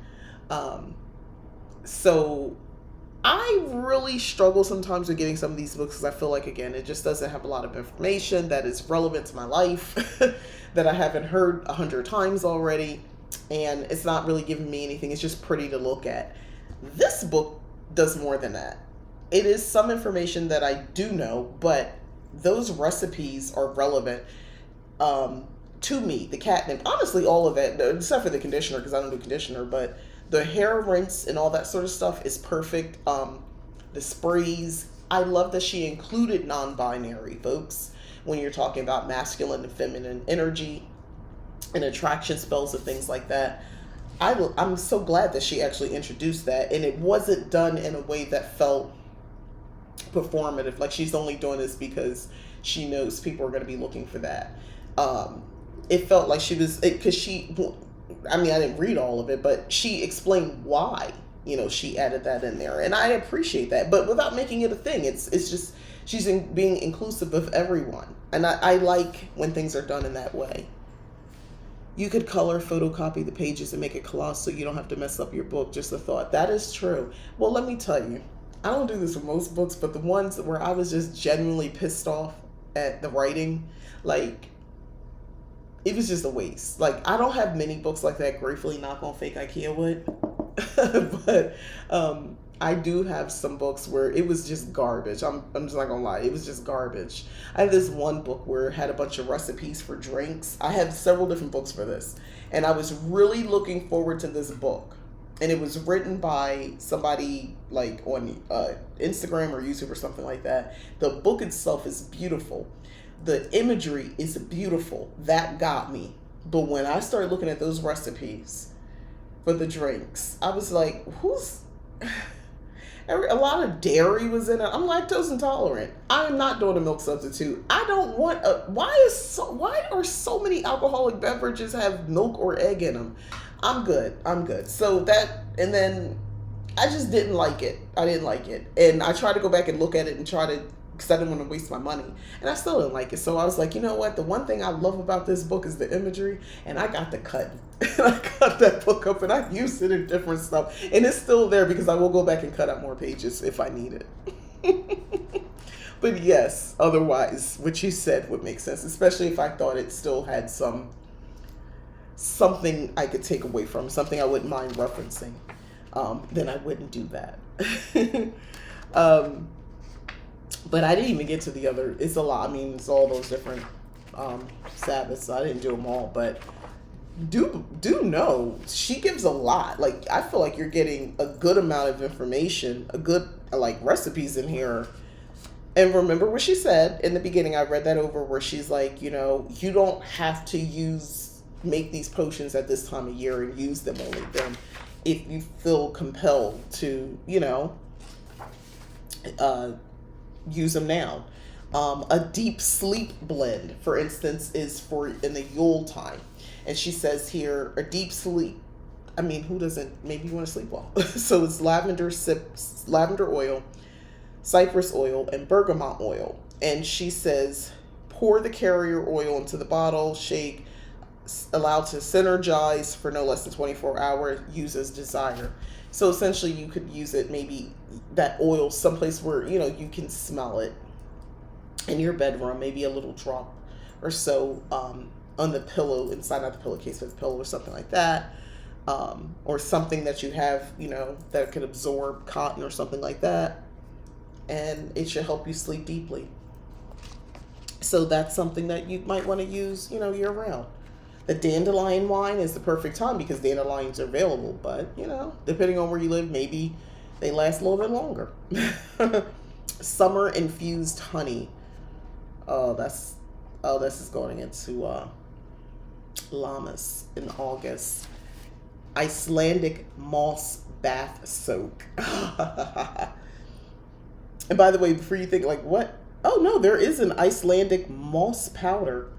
So I really struggle sometimes with getting some of these books because I feel like, again, it just doesn't have a lot of information that is relevant to my life that I haven't heard 100 times already. And it's not really giving me anything. It's just pretty to look at. This book does more than that. It is some information that I do know, but those recipes are relevant to me. The catnip, honestly, all of it, except for the conditioner, because I don't do conditioner, but the hair rinse and all that sort of stuff is perfect. The sprays, I love that she included non-binary, folks, when you're talking about masculine and feminine energy and attraction spells and things like that. I'm so glad that she actually introduced that, and it wasn't done in a way that felt performative, like she's only doing this because she knows people are going to be looking for that. It felt like she was, because I didn't read all of it, but she explained why, she added that in there, and I appreciate that, but without making it a thing. It's just, she's being inclusive of everyone, and I like when things are done in that way. You could color photocopy the pages and make it collage so you don't have to mess up your book. Just a thought. That is true. Well, let me tell you, I don't do this with most books, but the ones where I was just genuinely pissed off at the writing, like, it was just a waste. Like, I don't have many books like that, gratefully, knock on fake IKEA wood. But I do have some books where it was just garbage. I'm just not gonna lie, it was just garbage. I have this one book where it had a bunch of recipes for drinks. I have several different books for this, and I was really looking forward to this book. And it was written by somebody like on Instagram or YouTube or something like that. The book itself is beautiful. The imagery is beautiful. That got me. But when I started looking at those recipes for the drinks, I was like, a lot of dairy was in it. I'm lactose intolerant. I am not doing a milk substitute. I don't want why are so many alcoholic beverages have milk or egg in them? I'm good. So that, and then I just didn't like it. I didn't like it. And I tried to go back and look at it and because I didn't want to waste my money. And I still didn't like it. So I was like, you know what? The one thing I love about this book is the imagery. And I got the cut. I cut that book up and I used it in different stuff. And it's still there because I will go back and cut out more pages if I need it. But yes, otherwise, what you said would make sense, especially if I thought it still had something I could take away from, something I wouldn't mind referencing. Then I wouldn't do that. But I didn't even get to the other. It's a lot. I mean, it's all those different Sabbaths. I didn't do them all, but do know she gives a lot. Like, I feel like you're getting a good amount of information, a good like recipes in here. And remember what she said in the beginning. I read that over where she's like, you don't have to make these potions at this time of year and use them only then. If you feel compelled to, use them now. A deep sleep blend, for instance, is for in the Yule time. And she says here, a deep sleep. I mean, who doesn't? Maybe you want to sleep well. So it's lavender oil, cypress oil, and bergamot oil. And she says, pour the carrier oil into the bottle, shake, allow to synergize for no less than 24 hours, use as desired. So essentially you could use it, maybe that oil someplace where, you can smell it in your bedroom, maybe a little drop or so on the pillow, inside of the pillowcase with the pillow or something like that. Or something that you have, that could absorb cotton or something like that. And it should help you sleep deeply. So that's something that you might want to use, year round. The dandelion wine is the perfect time because dandelions are available, but depending on where you live, maybe they last a little bit longer. Summer infused honey. This is going into Lammas in August. Icelandic moss bath soak. And by the way, before you think like, what? Oh no, there is an Icelandic moss powder.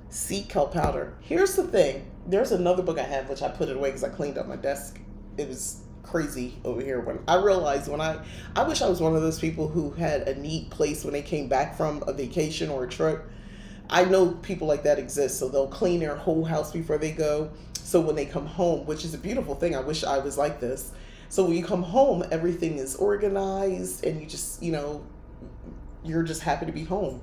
Sea kelp powder. Here's the thing. There's another book I have, which I put it away because I cleaned up my desk. It was crazy over here when I realized I wish I was one of those people who had a neat place when they came back from a vacation or a trip. I know people like that exist, so they'll clean their whole house before they go. So when they come home, which is a beautiful thing, I wish I was like this. So when you come home, everything is organized and you just, you're just happy to be home.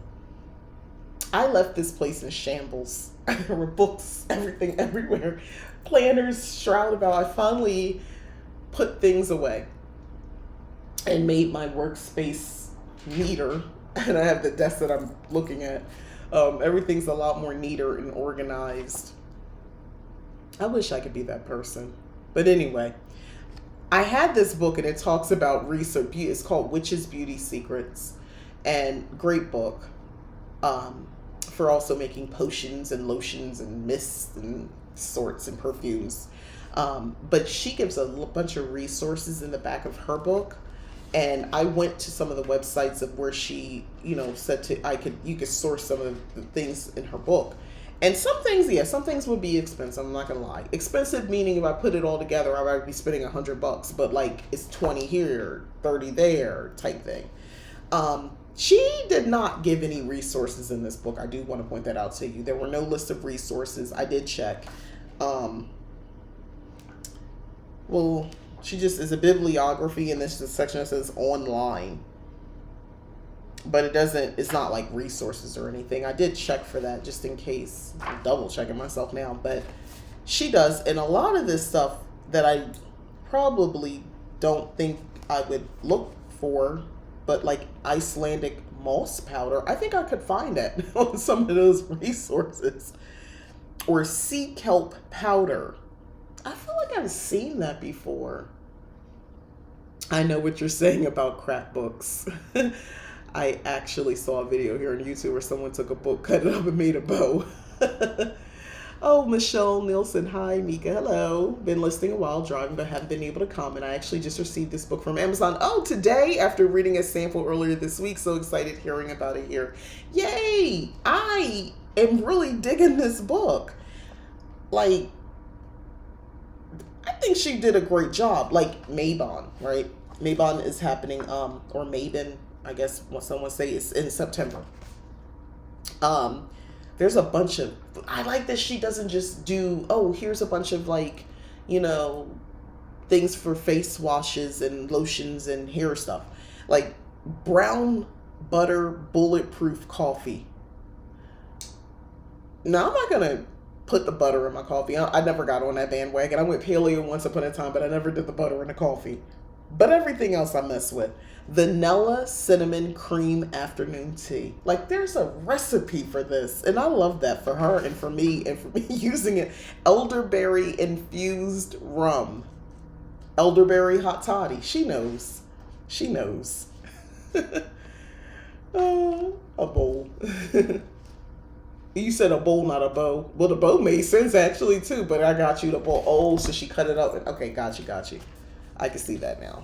I left this place in shambles. There were books, everything, everywhere. Planners shrouded about. I finally put things away and made my workspace neater. And I have the desk that I'm looking at. Everything's a lot more neater and organized. I wish I could be that person. But anyway, I had this book and it talks about research. It's called Witch's Beauty Secrets. And great book. For also making potions and lotions and mists and sorts and perfumes. But she gives a bunch of resources in the back of her book. And I went to some of the websites of where she, said you could source some of the things in her book. And some things would be expensive. I'm not going to lie. Expensive meaning if I put it all together, I would be spending $100, but like it's 20 here, 30 there type thing. She did not give any resources in this book. I do want to point that out to you. There were no list of resources. I did check. Well, she just is a bibliography, and this is a section that says online. But it's not like resources or anything. I did check for that just in case. I'm double checking myself now. But she does. And a lot of this stuff that I probably don't think I would look for, but like Icelandic moss powder, I think I could find that on some of those resources. Or sea kelp powder. I feel like I've seen that before. I know what you're saying about crap books. I actually saw a video here on YouTube where someone took a book, cut it up, and made a bow. Oh, Michelle Nielsen. Hi, Mika. Hello. Been listening a while, driving, but haven't been able to comment. I actually just received this book from Amazon. Oh, today, after reading a sample earlier this week. So excited hearing about it here. Yay! I am really digging this book. Like, I think she did a great job. Like Mabon, right? Mabon is happening, or Mabon, I guess what someone say, is in September. There's a bunch of, I like that she doesn't just do, here's a bunch of like, things for face washes and lotions and hair stuff. Like brown butter bulletproof coffee. Now, I'm not going to put the butter in my coffee. I never got on that bandwagon. I went paleo once upon a time, but I never did the butter in the coffee. But everything else I mess with. Vanilla cinnamon cream afternoon tea. Like, there's a recipe for this. And I love that for her and for me using it. Elderberry infused rum. Elderberry hot toddy. She knows. She knows. Oh, a bowl. You said a bowl, not a bow. Well, the bow made sense actually too, but I got you the bowl. Oh, so she cut it up. Okay, got you. I can see that now.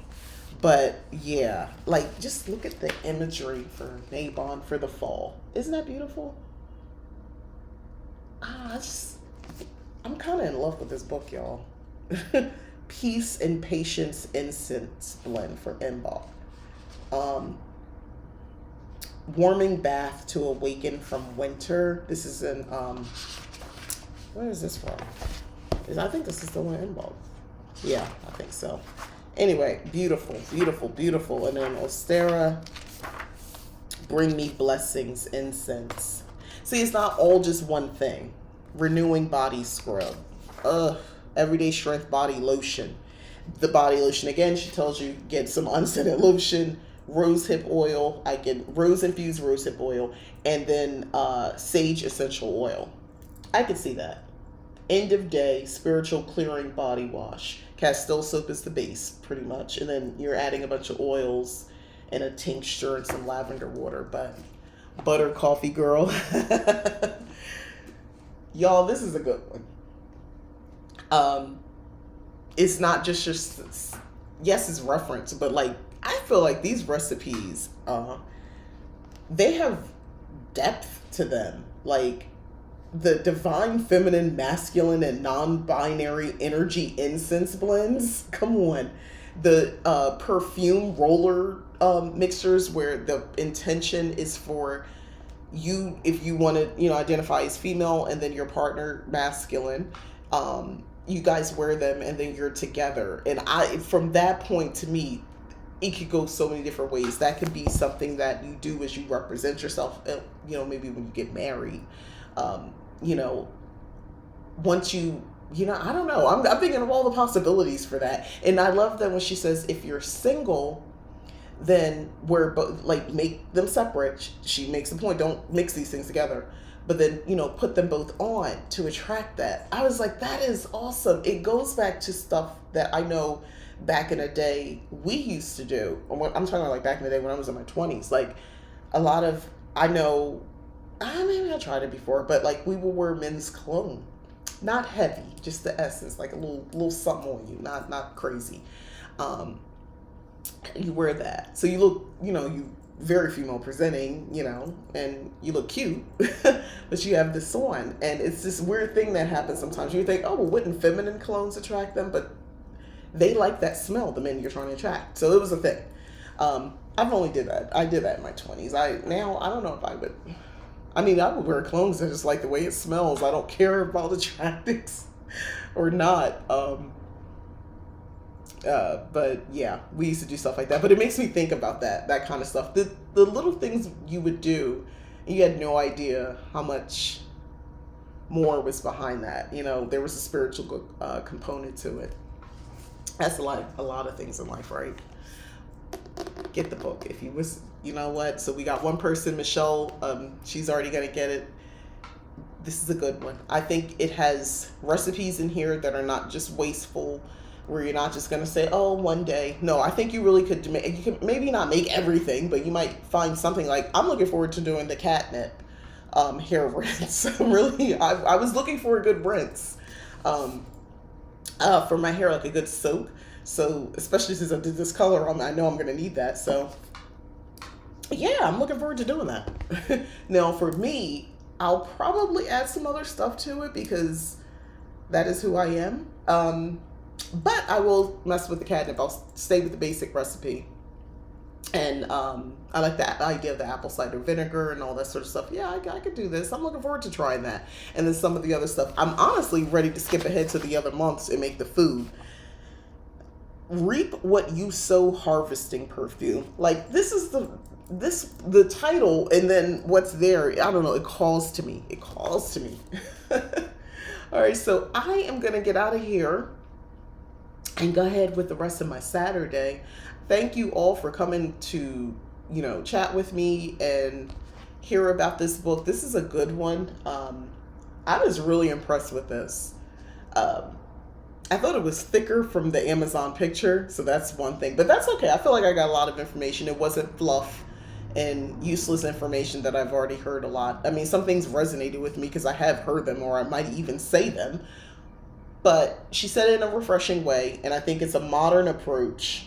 But yeah, like just look at the imagery for Nabon for the fall. Isn't that beautiful? I'm kind of in love with this book, y'all. Peace and Patience Incense Blend for Mbok. Warming Bath to Awaken from Winter. This is in, where is this from? I think this is the one in Mbok. Yeah, I think so. Anyway, beautiful. And then Ostara, Bring Me Blessings Incense. See, it's not all just one thing. Renewing Body Scrub. Everyday Strength Body Lotion. The body lotion, again, she tells you get some unscented lotion, rosehip oil. I get rose-infused rosehip oil, and then sage essential oil. I can see that. End of Day Spiritual Clearing Body Wash. Castile soap is the base, pretty much. And then you're adding a bunch of oils and a tincture and some lavender water. But butter coffee girl. Y'all, this is a good one. It's not just yes, it's reference, but like, I feel like these recipes, they have depth to them. Like, the divine feminine, masculine, and non-binary energy incense blends. Come on. The perfume roller mixtures where the intention is for you, if you want to, identify as female and then your partner masculine. You guys wear them and then you're together. And from that point, to me, it could go so many different ways. That could be something that you do as you represent yourself, maybe when you get married. Once you, I don't know. I'm thinking of all the possibilities for that. And I love that when she says, if you're single, then we're both, like, make them separate. She makes the point, don't mix these things together. But then, put them both on to attract that. I was like, that is awesome. It goes back to stuff that I know back in the day we used to do. I'm talking about like back in the day when I was in my 20s. Like, a lot of, I know, maybe I tried it before, but like we will wear men's cologne. Not heavy, just the essence, like a little something on you, not crazy. You wear that. So you look, you very female presenting, and you look cute, but you have this on. And it's this weird thing that happens sometimes. You think, oh, well, wouldn't feminine colognes attract them? But they like that smell, the men you're trying to attract. So it was a thing. I've only did that. I did that in my 20s. I don't know if I would. I would wear colognes that just like the way it smells. I don't care about attracting or not. But yeah, we used to do stuff like that. But it makes me think about that kind of stuff. The little things you would do, you had no idea how much more was behind that. There was a spiritual component to it. That's a lot of things in life, right? Get the book if you was. You know what? So we got one person, Michelle. She's already gonna get it. This is a good one. I think it has recipes in here that are not just wasteful, where you're not just gonna say, "Oh, one day." No, I think you really could. You could maybe not make everything, but you might find something. Like, I'm looking forward to doing the catnip hair rinse. Really, I was looking for a good rinse for my hair, like a good soak. So especially since I did this color, I know I'm gonna need that. So. Yeah, I'm looking forward to doing that. Now, for me, I'll probably add some other stuff to it because that is who I am. But I will mess with the catnip. I'll stay with the basic recipe. And I like that idea of the apple cider vinegar and all that sort of stuff. Yeah, I could do this. I'm looking forward to trying that. And then some of the other stuff. I'm honestly ready to skip ahead to the other months and make the food. Reap what you sow harvesting perfume. Like, this is the title and then what's there, I don't know, it calls to me. It calls to me. All right, so I am going to get out of here and go ahead with the rest of my Saturday. Thank you all for coming to, chat with me and hear about this book. This is a good one. I was really impressed with this. I thought it was thicker from the Amazon picture, so that's one thing. But that's okay. I feel like I got a lot of information. It wasn't fluff and useless information that I've already heard a lot. I mean, some things resonated with me because I have heard them, or I might even say them. But she said it in a refreshing way, and I think it's a modern approach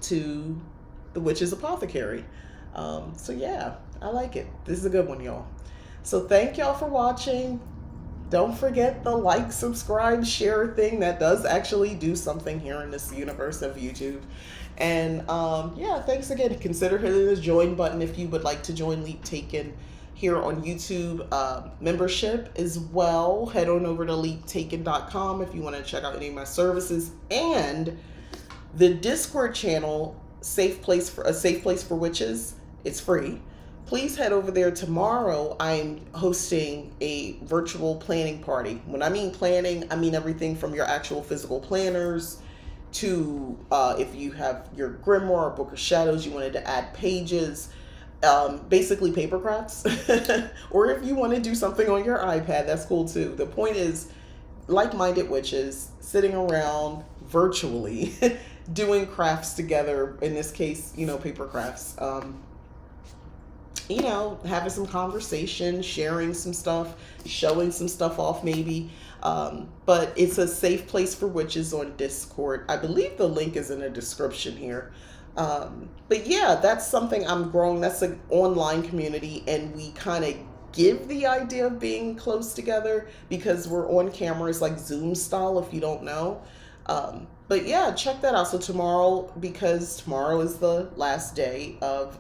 to the Witch's Apothecary. So yeah, I like it. This is a good one, y'all. So thank y'all for watching. Don't forget the like, subscribe, share thing. That does actually do something here in this universe of YouTube. And yeah, thanks again. Consider hitting the join button if you would like to join Leap Taken here on YouTube membership as well. Head on over to leaptaken.com if you want to check out any of my services, and the Discord channel, a safe place for witches. It's free. Please head over there. Tomorrow I'm hosting a virtual planning party. When I mean planning, I mean everything from your actual physical planners to if you have your grimoire or book of shadows, you wanted to add pages, basically paper crafts. Or if you want to do something on your iPad, that's cool too. The point is, like-minded witches sitting around virtually doing crafts together, in this case, paper crafts. Having some conversation, sharing some stuff, showing some stuff off maybe. But it's a safe place for witches on Discord. I believe the link is in the description here. But yeah, that's something I'm growing. That's an online community, and we kind of give the idea of being close together because we're on cameras, like Zoom style, if you don't know. But yeah, check that out. So tomorrow, because tomorrow is the last day of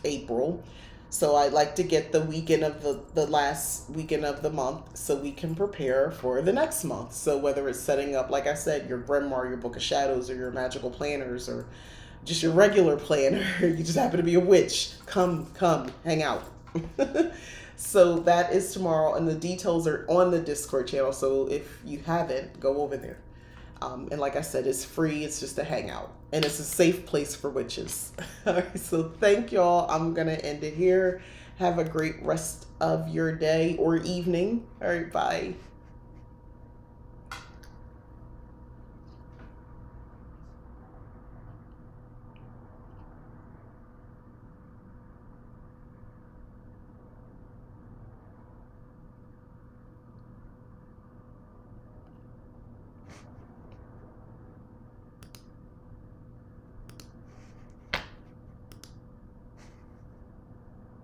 April, so I like to get the weekend of the last weekend of the month so we can prepare for the next month. So whether it's setting up, like I said, your grimoire, your book of shadows, or your magical planners, or just your regular planner, you just happen to be a witch, come hang out. So that is tomorrow, and the details are on the Discord channel, so if you haven't, go over there. And like I said, it's free. It's just a hangout, and it's a safe place for witches. All right, so thank y'all. I'm going to end it here. Have a great rest of your day or evening. All right, bye.